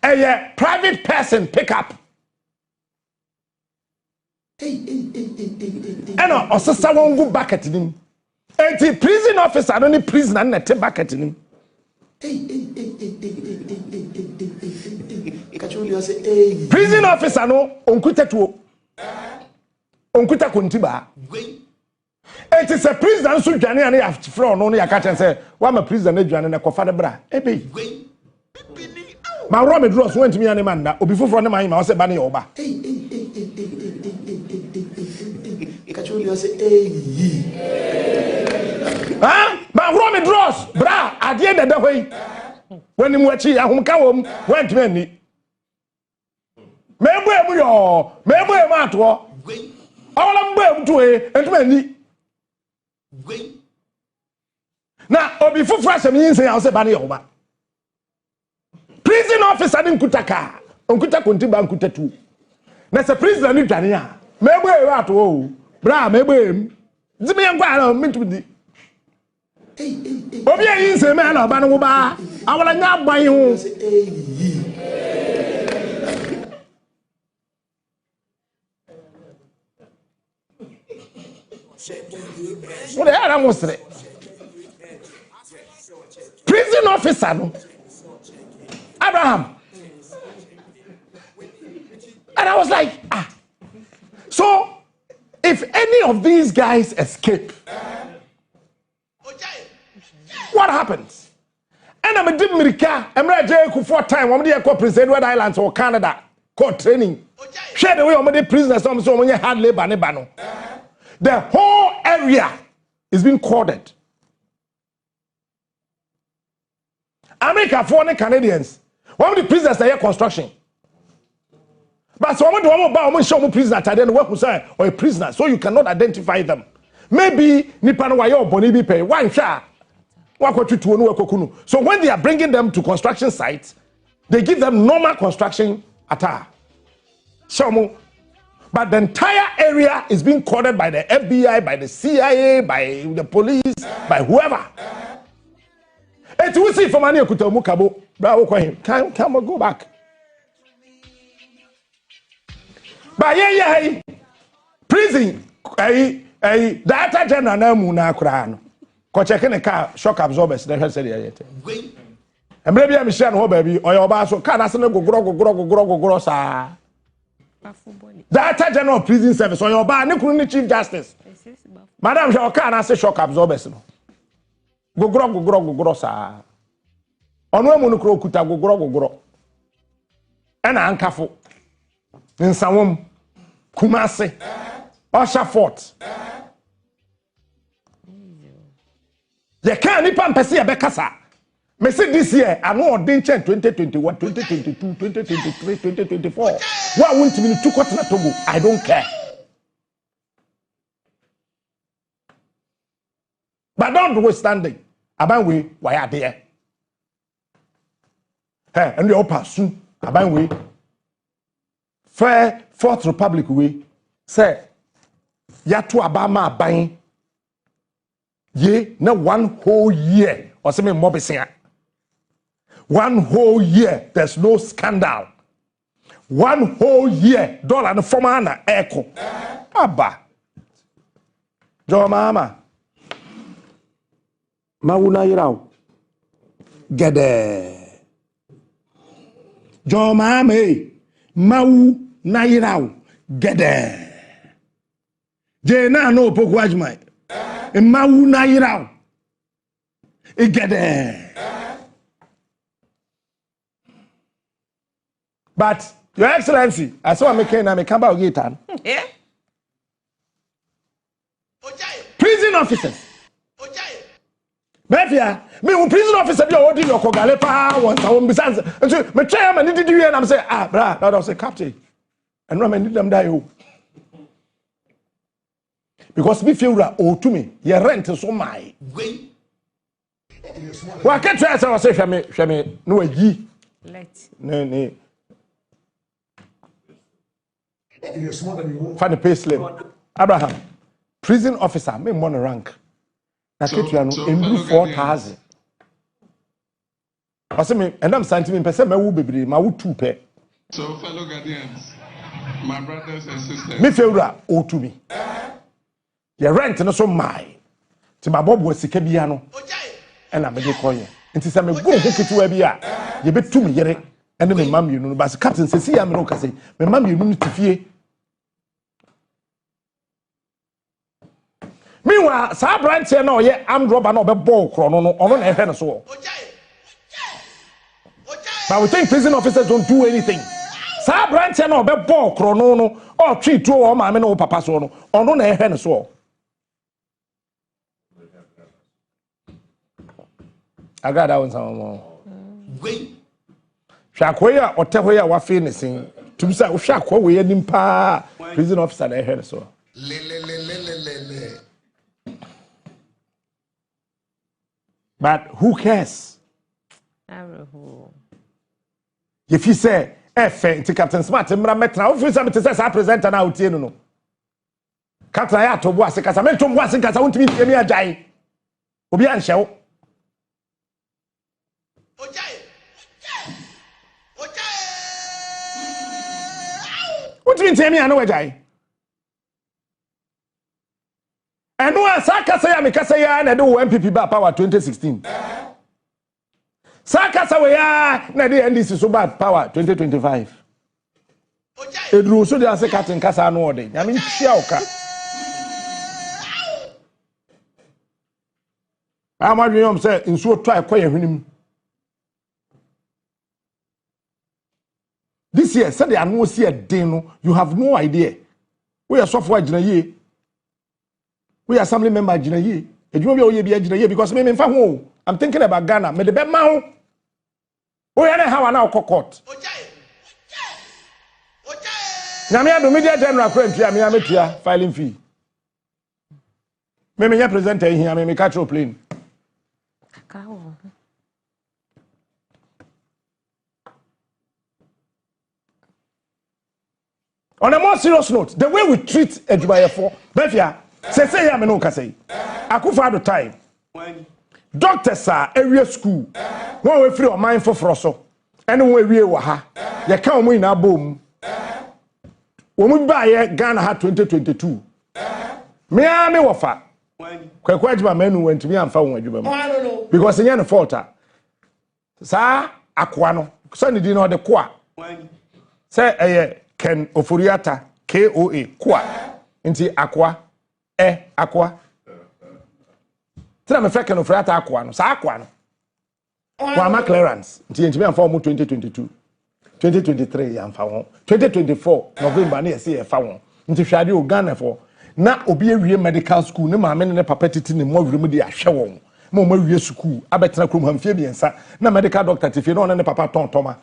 a private person pick up. And also someone go back at him. And the prison officer only prisoner and take back at him. Prison officer no onkuta to onkuta kuntiba. It is a prison so dwane and have from no ya catch and say, "Why my prison na dwane na kofa de bra." Ebe. My Romy Dross went to me and Amanda, or before from my house, Banny Oba. My Romy Dross, bra, at the end of the way, when you watch it, I won't come went to me. Maybe I'm at war. All I'm going to a and many. Now, or before fresh, I mean, say, I'll say Banny Oba. Prison officer didn't kutaka. Onkuta kuntiba nkuta tu. Na se prison ni dwane a. Mebo e wa to. Bra mebo em. Zimi yankwa na mintu di. Obi ayin se me na ba no wo ba. Awala nya agban ho. What are you saying? Prison officer no. Abraham. And I was like, So, if any of these guys escape, what happens? And I'm a deep America. I'm ready to 4 times. I'm ready to present Red Islands or Canada. Court training. share the way of the prisoners, some so when you hard labor, the whole area is being corded. America, foreign Canadians, one of the prisoners are here construction. But so one show more prisoner then work or a prisoner, so you cannot identify them. Maybe Nipano Wayo Bonibi pay one shot. So when they are bringing them to construction sites, they give them normal construction attire. But the entire area is being corded by the FBI, by the CIA, by the police, by whoever. And to see for money Kutamukabo, come go back. But yeah, prison, a data general Muna Kran. Checking a car, shock absorbers, they have said it. And maybe I'm Michelle baby, or your basso can't ask them go grossa. Data General Prison Service, or your bar, no Chief Justice. Madam, your car and I say shock absorbers. Go grossa. On one monocuta go grow. And I'm careful. In some Kumasi, Usher Fort. You can't even perceive a Becassa. Me say this year, I know ordained 2021, 2022, 2023, 2024. Why won't me to quarter Togo? I don't care. But don't withstanding. About we, why are there? Hey, and the upper soon. About we. Fair Fourth Republic we say Yatu Abama buying. Ye, no 1 whole year, or something more saying 1 whole year, there's no scandal. 1 whole year, dollar and former echo. Abba. Jo mama. Mauna yirao. Gede. Jo mama. Mau na yirao. Gede. Jena no pokwajmai. Mawu na yiraw igede. But Your Excellency, I saw me can I come back again. Yeah. Prison officers. Befia, me prison officer be holding your kogale pa once I won't be sans. And so me chairman did you and I'm say brah, that was a captain. And no man need them die. Because me feel that to me, your rent is so my. Well, I can't try to say shame no ye. Let. No. Find pay slip. Abraham, prison officer, me money rank. Na ketua no embru 4,000. I say me, and I'm saying me person me wo bebre, ma wo 2 pe. So fellow guardians, my brothers and sisters. Me feel that to me. Your rent no so my. Ti ma bobo sika bia no. And I make call you. Nti say me go ho ketua bia, ye betu me yere. And me mam you no, but captain say see am no ka say, me mam you no tifie. Meanwhile, sa branch here no ye armed robber no be ball krono no ono na ehwe no so. But we think prison officers don't do anything. Sa branch here no be ball krono no or treat to o ma me no papa so no ono na ehwe no so. I got that one some. Wait. Shakoya or tehoya wa fe ne sin. To be say o shakwa we anim pa prison officer na ehwe no so. But who cares? If you say, to Captain Smart, if you say, I present an out here, no. Captain Ayato was a Casamento was in Casa, want to meet me a jay. Obian show. What do you mean, I know a jay? And no Sakasaya Mikasaya and I do NPP power 2016. Sakasawaya na the NDC so bad power 2025. Edru so dey say Captain Kasa no ode. I mean chiaoka. Amadwem say nsuo to akoye hwenim. This see said they are no see a deno you have no idea we are software gina ye we are assembly member gina ye edwuma bi o ye bi gina ye because me mfa ho I'm thinking about Ghana me de be ma ho we are how na court nyame ado media general friend tua me ametua filing fee me nya presenter here me catch plane on a more serious note, the way we treat Ejubayefo, Befia, say ya me no say. Akufo-Addo time. Doctors are area school. One we free or mind for froso. Anyway we wa ha. Ye ka omo ina bom. Omo ba ye Ghana ha 2022. Me a me wofa. Kwekwa Ejuma menu went me amfa won Ejuma me. Because nya no fault. Sa akwa no. So ni di no de kwa. Say Ken Ofuriata KOA kwa nti akwa akwa tira me fe Ken Ofuriata akwa no sa akwa no kwa ma clearance nti me amfa mo 2022 2023 ya amfa ho 2024 November na yesi e fa ho nti hwade o Ghana for na obi awie medical school ne maame ne papa titi ne mo wure mu de ahwe won ma o ma wie school abetena krom hamfie biensa na medical doctor tifie no ne papa tontoma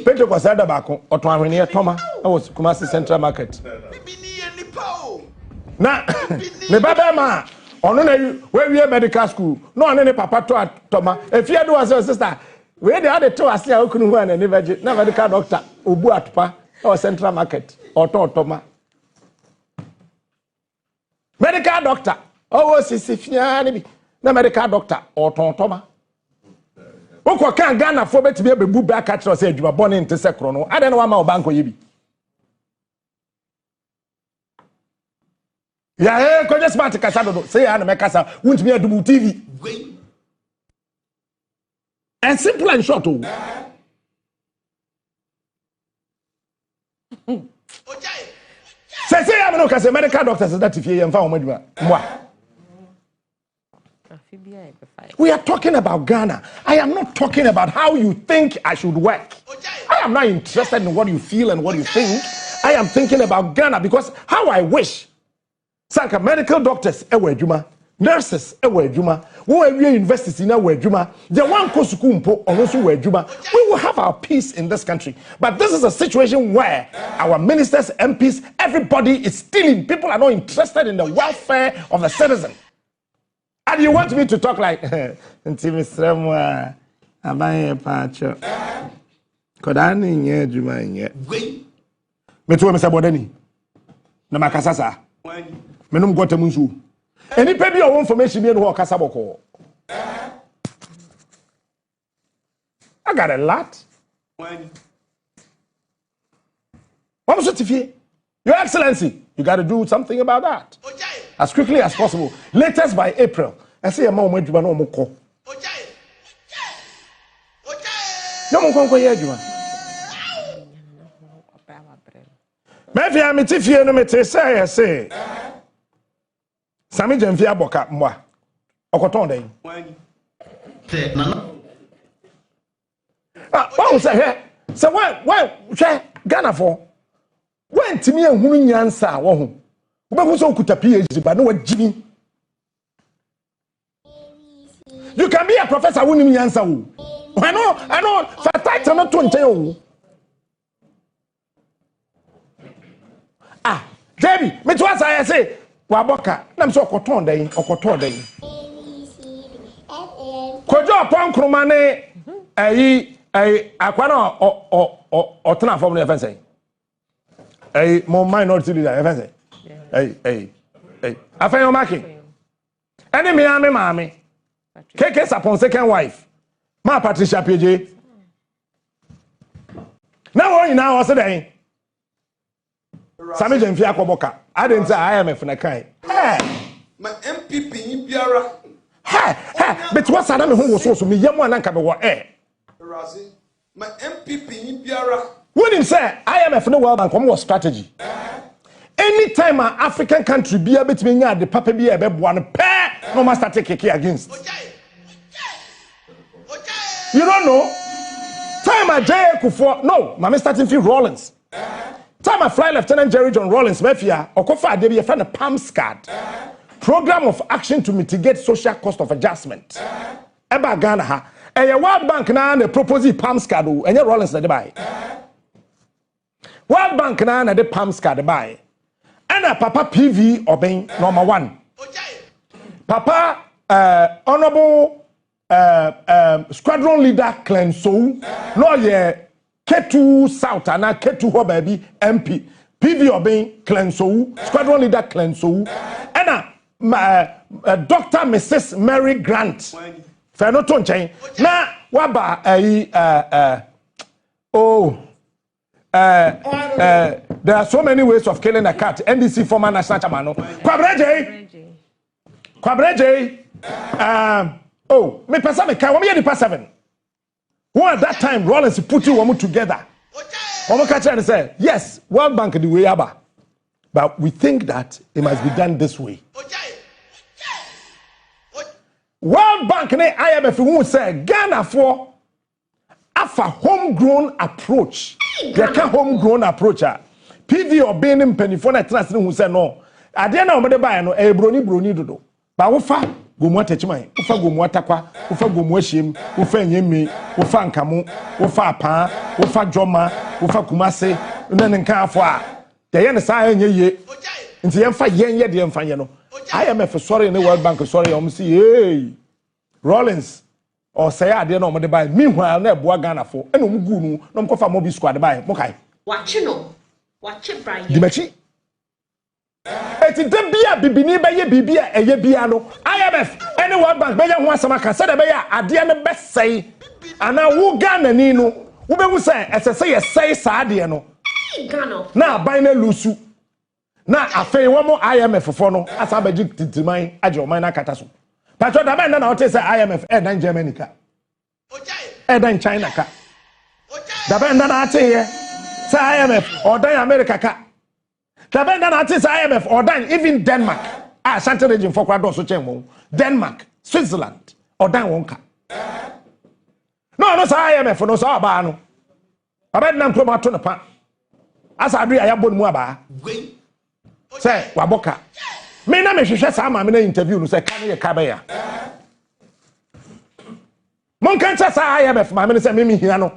Pentecost ada bako oton ahwene toma was Kumasi Central Market na me baba ma ono na we medical school no ane ne papa to toma efie do was sister we dey had to ase a okunu hu ana ne beje na medical doctor obu atopa o Central Market oton toma medical doctor o sisifia ne bi na medical doctor oton toma Oko kan Ghana fo betimi abebu ba ka kire say adwuma bone nte sekro no ade na wa ma obanko ye bi ya ko je smart kasa do say ya na me kasa wuntimi adubu TV and simple and short oh say ya me no kasa medical doctors that if ye mfa wo madwuma mwa. We are talking about Ghana. I am not talking about how you think I should work. I am not interested in what you feel and what you think. I am thinking about Ghana because how I wish. Sanka medical doctors ewe adwuma, nurses ewe adwuma, wo awie university na ewe adwuma, the one ko school mpo ono so ewe adwuma. We will have our peace in this country. But this is a situation where our ministers, MPs, everybody is stealing. People are not interested in the welfare of the citizen. And you want me to talk like Mr. Mwa Abaye Pacho Kodani nye juma nye Metuwe Mr. Bodeni Na makasasa Menum gote munsu Eni pebi your information here no kasaboko I got a lot What was it? Your Excellency, you got to do something about that. As quickly as possible. Latest by April. I say, I'm going to do no more. No more conquer yet, maybe I'm a tiffy and a say, Sammy Jenfia Boka, moi. Okotonde. What was I here? So, why, Ghana for? When Timmy and Hunu Yansa, one who so could appear, but no one Jimmy. You can be a professor, Winnie Yansa. I know, for title not to tell. Ah, Debbie, me twice I say, Waboka, I'm so cotton day or cotton day. Kojo upon Krumane, Aquana or Tana from the offense. Hey, more minority leader, hey. I find your marking. Any me, mammy. KK's upon second wife. Ma Patricia PJ. Now, now, what's the day? Sammy Jenfia Koboka. I didn't say I am a Funakai. My NPP in Biara. But what's Adam who was also me, young one and Kabawa air? My NPP in Biara. When him say IMF no World Bank come strategy. Anytime an African country be able to be near the papa be able one pair no master take against. You don't know? Time a J. Kufuor, no, Mama starting fee Rollins. Time a Fly Lieutenant Jerry John Rollins, Mafia, or Kofa, they be a fan of PAMSCAD. Program of Action to Mitigate Social Cost of Adjustment. Eba Ghana ha. A World Bank na ne propose PAMSCAD, and your Rollins na de buy. World Bank na de PAMSCAD buy. And a Papa PV obeying number 1. Papa, Honorable Squadron Leader Clenso, no ye K2 South and K2 Ho baby MP PV obeying Clenso, Squadron Leader Clenso, and Dr. Mrs. Mary Grant. Fenoton chain. Na waba there are so many ways of killing a cat. NDC former national chairman. Kwabreje. Me pesa me kai. Wame yedi 7. Who at that time Rollins put you one together. Omo catch and say, yes, World Bank the way aba. But we think that it must be done this way. World Bank ne IMF who say Ghana for afa homegrown approach. They can homegrown approach. PV or being in penifone at trust who say no. I didn't know the buy no brony dodo. But ufa go mo techman. Ufa go mo atakwa. Ufa go mo him. Ufa nyemi. Ufa nkamu. Ufa apa. Ufa joma. Ufa kumase. Nne nka afo a. They yen sa enye ye. Nti yemfa yen ye de yemfa ye no. IMF sorry in the World Bank sorry say hey Rollins or say ade no mo de buy meanwhile na eboa Ghana for e no mugu nu no mo kofa mobi squad buy mo kai wache no wache Brian Dimachi eti de bia bibini be ye bibia eye bia no IMF any World Bank be ye ho asama ka say de be ya ade ne be sei ana wo Ghana ni no wo be hu say esese ye sei sa ade no Ghana na buy na lusu na afei womo IMF for no asa ba jitiman age o man na kata so patro da ben na o te say IMF dan Germany ka dan China ka da ben na ate here say IMF or dan America ka da ben na ate say IMF or dan even Denmark Ashanti region for kwado so chen Denmark Switzerland or dan won ka no say IMF no so aba no aba na mpromato no pa asa adu ayabo mu aba say waboka me na me hwehwe sa ma me na interview no say kan ye ka ba ya mon kan sa IMF ma me say me hia no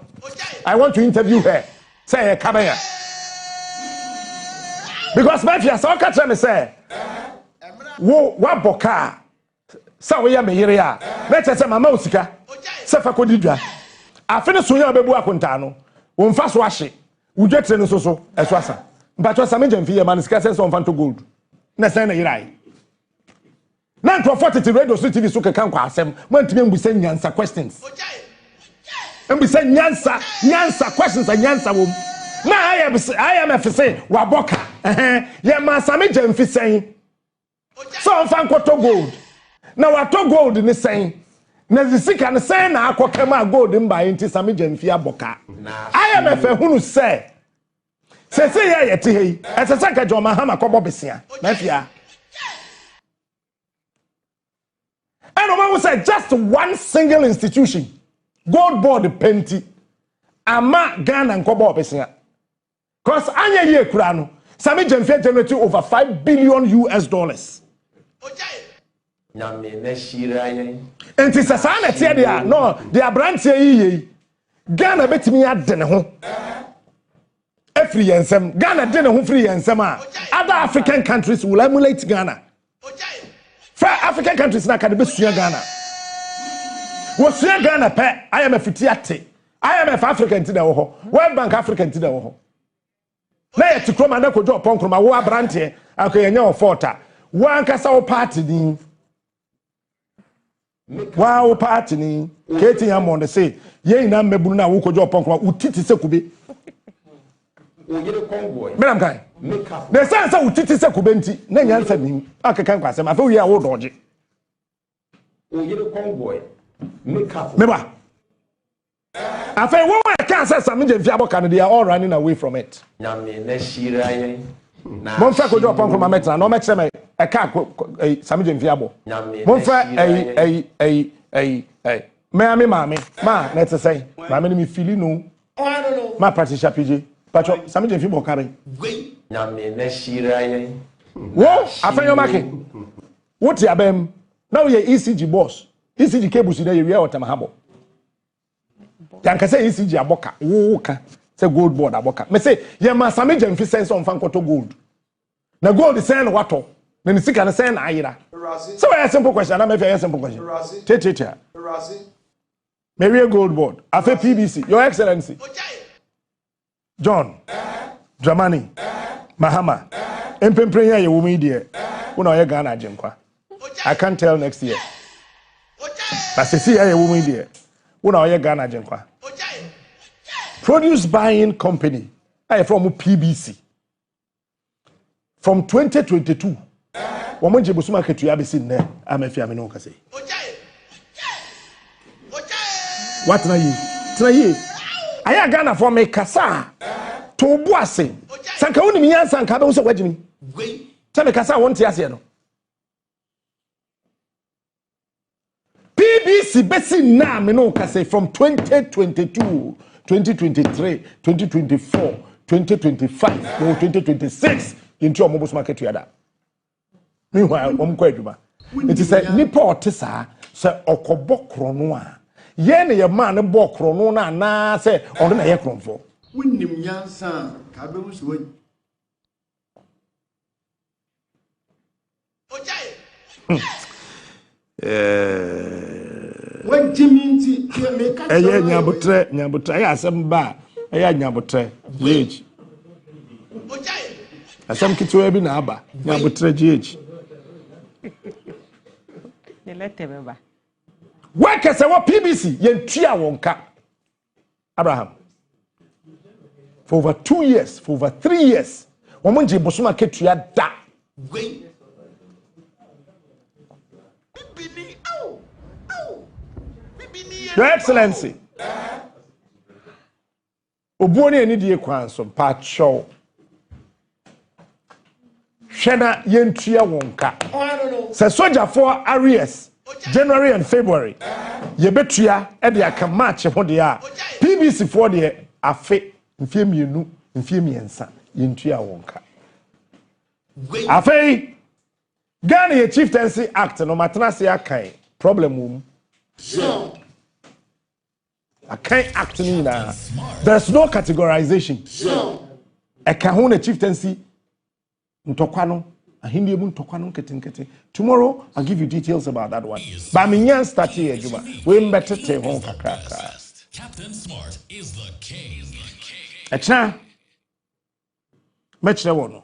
I want to interview her say ye ka ba ya because my fear so ka tell me say wo waboka sa we ya me yire ya na che say mama osika say fa kodi dwa afene so ya bebu akonta no wo mfa so ahye udwetre no so eso asa but was some jamfie man scarce on fanto gold na say na yirai na nto 40 radio TV so kan kwa asem man timi mbusa nyansa questions mbusa nyansa questions nyansa wom na IMF say waboka ye ma some jamfie say so on fan to gold na wato gold ni say na zisika ne say na akokema gold mba enti some jamfie aboka IMF hunu say say ya yeti hei esese ka joma hama kobo besia na fia and we say just one single institution gold board penti ama Ghana nkobo besia cause anya ye kura no sami jemfia generate over $5 billion na me na shira yen enti sasa na tie dia no dia branch yi Ghana betimi ade ne ho free yensem Ghana dey na ho free yensem a other African countries will emulate Ghana for African countries na ka de besua Ghana wo sua Ghana pe IMF tiate IMF African ti da wo ho World Bank African ti da wo ho na ye ti kroma na kojo ponkroma wo abrante akoyenya wo forta wo ankasa wo party ni wo party ni keti ya mo de say ye ina mebunu na wo kojo ponkroma utiti sekube oyere convoy Madam Kai the sense utiti sekube nti na nyansa ni akakan kwasem afa wi a wo doje oyere convoy make up meba afa wo wa kan say some je aboka no they are all running away from it na me na shira yen na mon fa kojo pon from metra no make say e ka some je abo mon fa me ma let's say ma me feel no ma Patricia PJ pacho sami je fi bo kare nyame na shira yen wo afenyo make wo ti abem now ye ECG boss ECG cable si na ye wia otam habo yanka say ECG aboka wo ka say gold board aboka me say ye ma sami je fi sense on fankoto gold na gold is saying wato na ni sika na saying na ayira so a simple question na me fi a simple question tete Maria Gold Board, Afe PBC, Your Excellency, John, Dramani, Mahama, NPP you woman dear, una ye Ghana Jinkwa. I can't tell next year. I see a woman dear, una ye Ghana Jinkwa. Produce buying company, I from PBC. From 2022, woman Jebusuma Ketu Yabisin there, I'm a fiamino kase. What na ye? Tna ye. Aya Ghana for me kasa. To boase. Sanka woni mi yansa nka be wo se wagimi. Tell me kasa won te ase no. PBC besi na me no kase from 2022, 2023, 2024, 2025, or 2026 into Mobus market yada. Meanwhile, kwa adwuma. It is a nipa otisa se okobo krono a ye ne ye man bo krono na se odo na ye kronfo winnim nyansa ka be wusu wani wan jiminti ke me ka eye nyabotre ya asem ba eye nyabotre gh asem kitwe bi na aba nyabotre gh ne lete beba Wake say what PBC yentua wonka Abraham for over 2 years, for over 3 years. Womonje bosuma ketua da. Your Excellency. Obuoni eni die kwanso pa show. Hwena yentua wonka. Se soldier for arrears January and February. Ye betua e de aka March ho de a PBC for de afe mfie mienu mfie miensa yentua wonka. Afe Ghana ye Chieftaincy Act no matena se akan problem mum. Sure. Akan act ni na. There's no categorization. Sure. Eka ho na chieftaincy ntokwa no ahindi ebu ntokwa no nkete. Tomorrow I'll give you details about that one. But me nyan start here Juma. We mbetete ho kakaka. Captain Smart is the king. Echa. Mechre wono.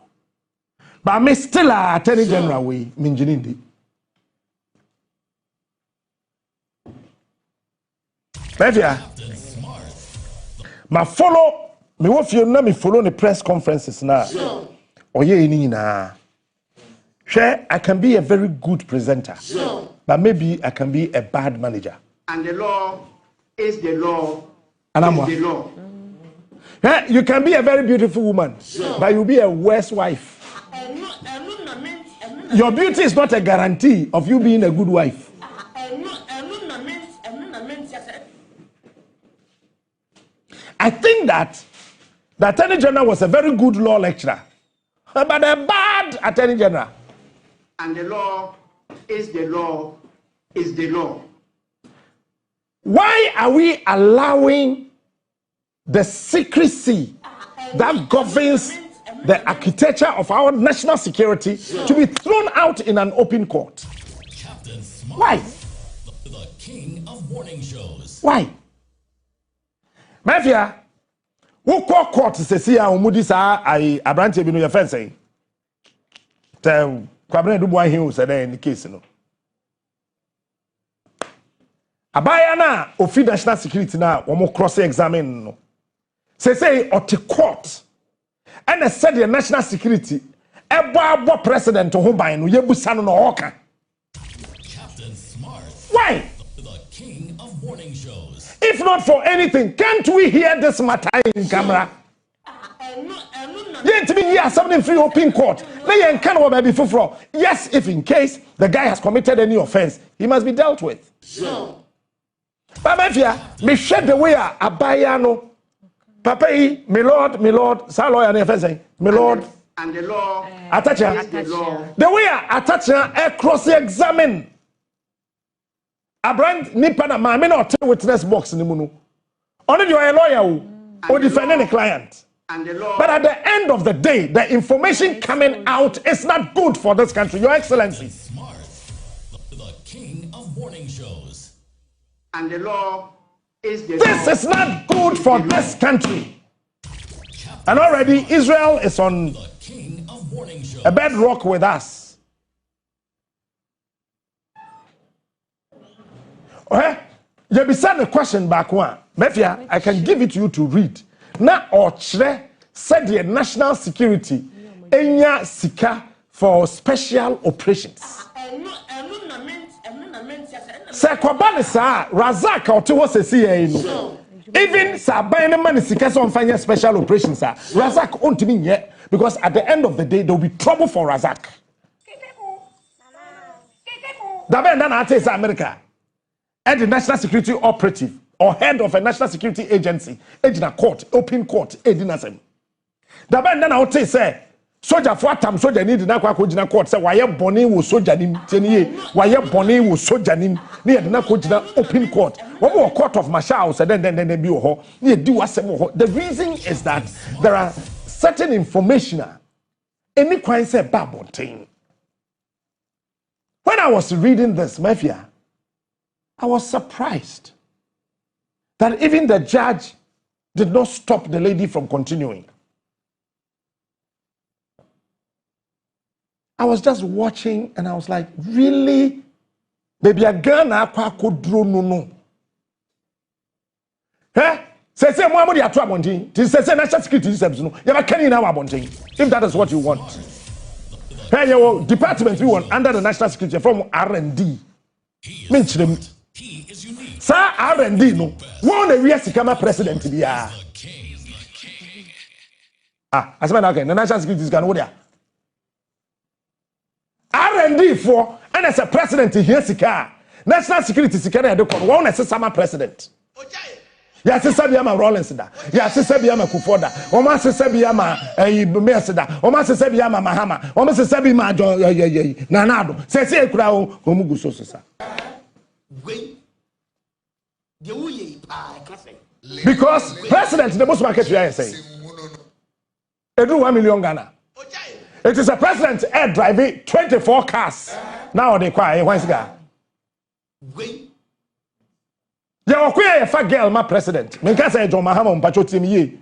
But me still Attorney General we minjinindi. Bevia. Ma follow me wo fie na me follow the press conferences na. Oye ni na. Sure, I can be a very good presenter. Sure. But maybe I can be a bad manager. And the law is the law. And is the law. Yeah, you can be a very beautiful woman, sure, but you'll be a worse wife. Your beauty is not a guarantee of you being a good wife. I think that the Attorney General was a very good law lecturer, but a bad Attorney General. And the law is the law, is the law. Why are we allowing the secrecy that governs the architecture of our national security to be thrown out in an open court? Why? The king of morning shows. Why? Mafia, who call court se see a umudi sa ai abrante bi no your friend say. Tell Kwabena Dubois he said in the case no. Abaya na ofi national security na wo cross examine no. Say or to court. And I said the national security ebo president ho ban no yebusa no oka. Captain Smart. Why? The king of morning shows. If not for anything, can't we hear this matter in camera? Yet me here something free open court. Yes, if in case the guy has committed any offense, he must be dealt with. Sure. Mafia, me shed the way abayano. Papa, my lord, sir lawyer never say, my lord. And the law Atacha. is the law. The way Atacha cross examine. A brand nipana mama not witness box in the munu. Only you are a lawyer or defending a client. And the law. But at the end of the day, the information coming out is not good for this country, Your Excellency. Smart, the king of morning shows. And the law is the This law. is not good for this country. And already Israel is on The king of morning shows. a bedrock with us. Okay? You be sent a question back one. Mefia, I can give it to you to read. Na Ochre said the national security enya sika for special operations. Sir Kwabani sa Razak or to say no. Even Sabayan man sika so on special operations sir. Razak won't mean yet because at the end of the day there will be trouble for Razak. Dabe nda na ate America. And the national security operative or head of a national security agency, ejina court, open court, edinasem. Dabe nda na ate say soldier for time soldier need na kwa ejina court say waye boni wo soldier nim teniye waye boni wo soldier nim na ye na ko ejina open court. Wo court of martial say then bi wo ho na ye di wasem wo ho. The reason is that there are certain information any kwan say babontain. When I was reading this mafia, I was surprised that even the judge did not stop the lady from continuing. I was just watching and I was like, really? Baby, a gun could draw no. Eh? Say, Muhammad, you are 12. This is national security. You have a now abonting. If that is what you want. Hey, your department, we want under the national security from R&D. Mention them. Sir R&D no one a real Sikama president to be as man okay the national security is going there R&D for and as a president here sika national security sika na dey call one as sama president ya sisa bia ma Rollins da ya sisa bia ma Kufoda o ma sisa bia ma Messi da o ma sisa bia ma Mahama o ma sisa bia ma Nanado se ekura o mu guso sisa. Because president the most market you are saying it do 1 million Ghana. It is a president air driving 24 cars. Now they cry once guy. Ya okwya ya fa girl ma president. Me ka say John Mahama mpacho team ye.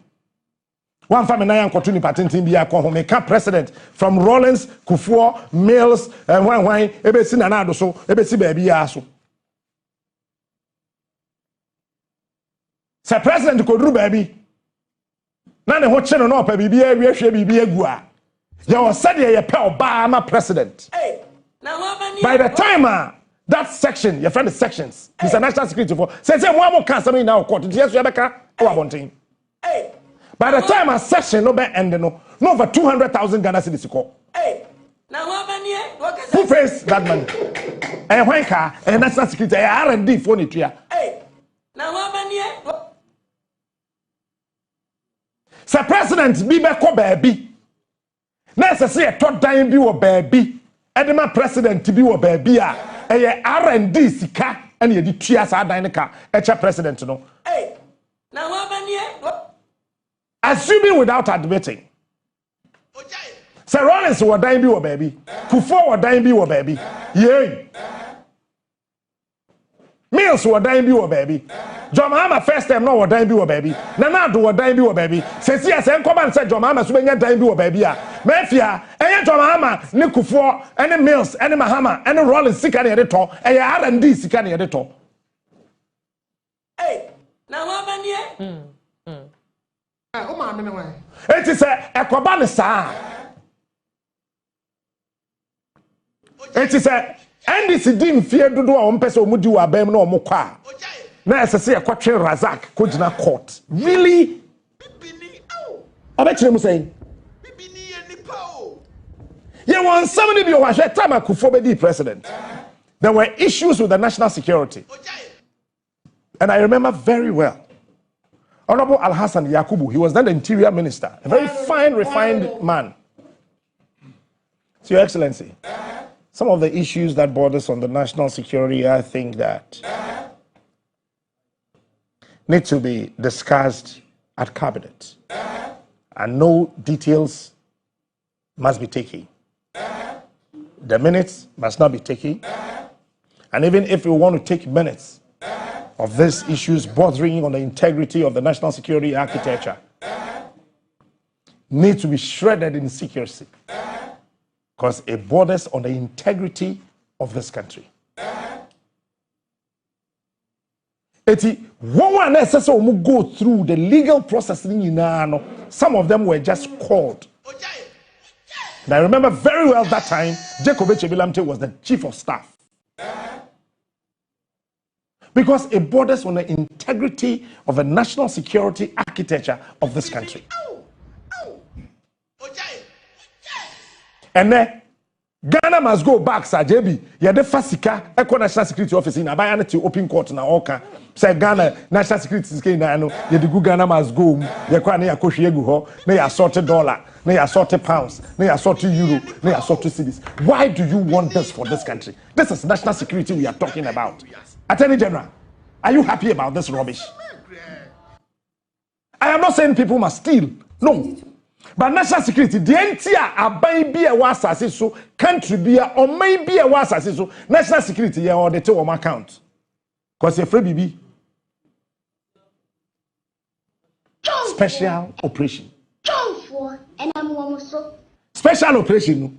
One family na yan kwatuni patentin bia ko ho me ka president from Rollins, Kufuor, Mills, and when ebe si na na do so, ebe si ba bia so. Sir President Kodru baby. Na ne ho che no pa bibia wi ahwe bibia egu a. Ya o said ye pe Obama president. By the time that section, your friend is sections. It's a national security for. Say one more can something now court. Yes, you have a by the time a section no be end no over 200,000 Ghana cedis ko. Who pays that money? And when car and national security R&D for it here. Sir President be ko baby. Na say a third time be wo baby. Edema president be wo baby a R&D sika and ye di tua sa dan ka echa president no. Assuming without admitting. Sir Rollins wo dan bi wo baby. Kufuor wo dan bi wo baby. Yey. Mills wo dan bi wo baby. John Mahama first time no wo dan bi wo baby. Nanado wo dan bi wo baby. Sesi ase enkoba nse John Mahama so benya dan bi wo baby a. Mafia enye John Mahama ne Kufuor ene Mills ene Mahama ene Rollins sika na yede to. Eye R&D sika na yede to. Na wa banie. O ma me ne wan. Eti se ekoba ne saa. Eti se NDC dim fie dodo a ompese omudi wa bam na omokwa. Na esese ekotwe Razak ko gina court. Really? Obekire mu say. Yeah, when somebody be over time Kufuor be the president. There were issues with the national security. And I remember very well, Honorable Al-Hassan Yakubu, he was then the interior minister, a very fine, refined man. So, Your Excellency, some of the issues that borders on the national security, I think that need to be discussed at cabinet. And no details must be taken. The minutes must not be taken. And even if we want to take minutes of these issues bordering on the integrity of the national security architecture, need to be shredded in secrecy. Because it borders on the integrity of this country. One necessary go through the legal process. Some of them were just called. And I remember very well that time, Jacob Echebilamte was the chief of staff. Because it borders on the integrity of the national security architecture of this country. And then Ghana must go back, Sir JB. Yeah, the Fasika, Eco National Security Office in Abayana to open court na Oka. Say Ghana National Security is going to yeah, the Ghana must go. Yeah, Kwana Koshiegu ho. They assorted $, they assorted pounds, they assorted euro, they assorted cities. Why do you want this for this country? This is national security we are talking about. Attorney General, are you happy about this rubbish? I am not saying people must steal. No. But national security, the entire baby a was so country be or maybe a was so national security yeah or the two of my account. Because you're free BB. Special operation. Special operation.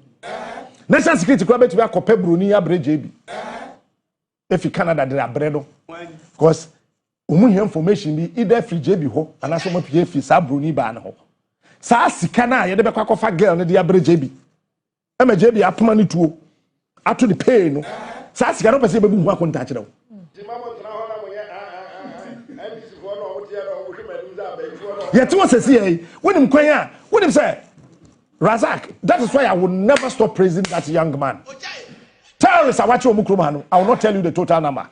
National security could be a copy Bruni JB. If you Canada they are bredo. Because information be either free JB ho and also more PF is Bruni ban ho. Sa sika na ye de bekwa kofa girl ne de abre JB. E ma JB atoma ne tuo. Ato the pay no. Sa sika no pese bebu hu akonta kire wo. Yet what says here, when him kwanya, when him say Razak, that is why I will never stop praising that young man. Terrorists are watching Omukrumanu. I will not tell you the total number.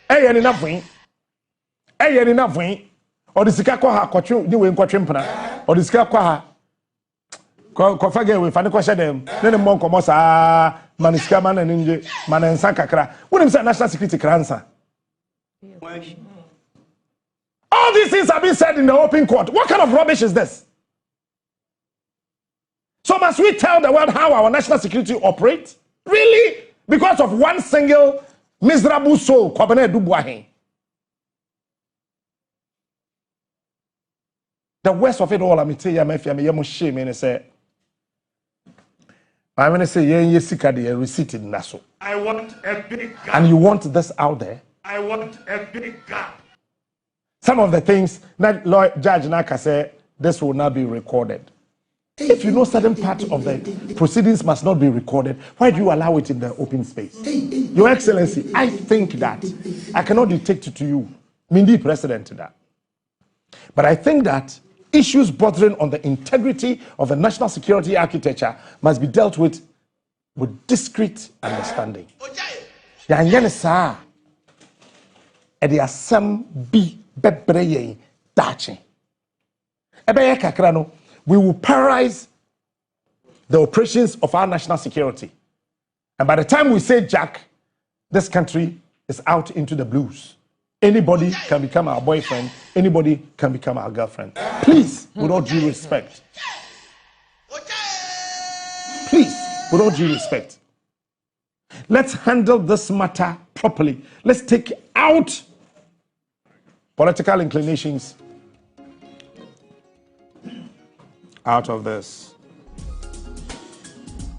Hey, enough wing. Hey, enough wing. Or the sika kwa ha kwatwe ni we nkwatwe mpana or the sika kwa ha kwa fage we fa ne kwa shedem ne ne monko mo sa manisika man nje man nsan kakra wonim say national security kransa. All these things have been said in the open court. What kind of rubbish is this? So must we tell the world how our national security operates? Really? Because of one single miserable soul, Kwabena Dubuahin. The worst of it all, I'm telling you, I'm shame and say, I'm going to say, yeah, sika de receipt in Nassau. I want a big gap. And you want this out there? I want a big gap. Some of the things that Judge Naka said, this will not be recorded. If you know certain parts of the proceedings must not be recorded, why do you allow it in the open space? Your Excellency, I think that I cannot dictate it to you, Mindy President, that. But I think that issues bordering on the integrity of the national security architecture must be dealt with discreet understanding. We will paralyze the operations of our national security. And by the time we say Jack, this country is out into the blues. Anybody can become our boyfriend. Anybody can become our girlfriend. Please, with all due respect. Please, with all due respect. Let's handle this matter properly. Let's take out political inclinations out of this.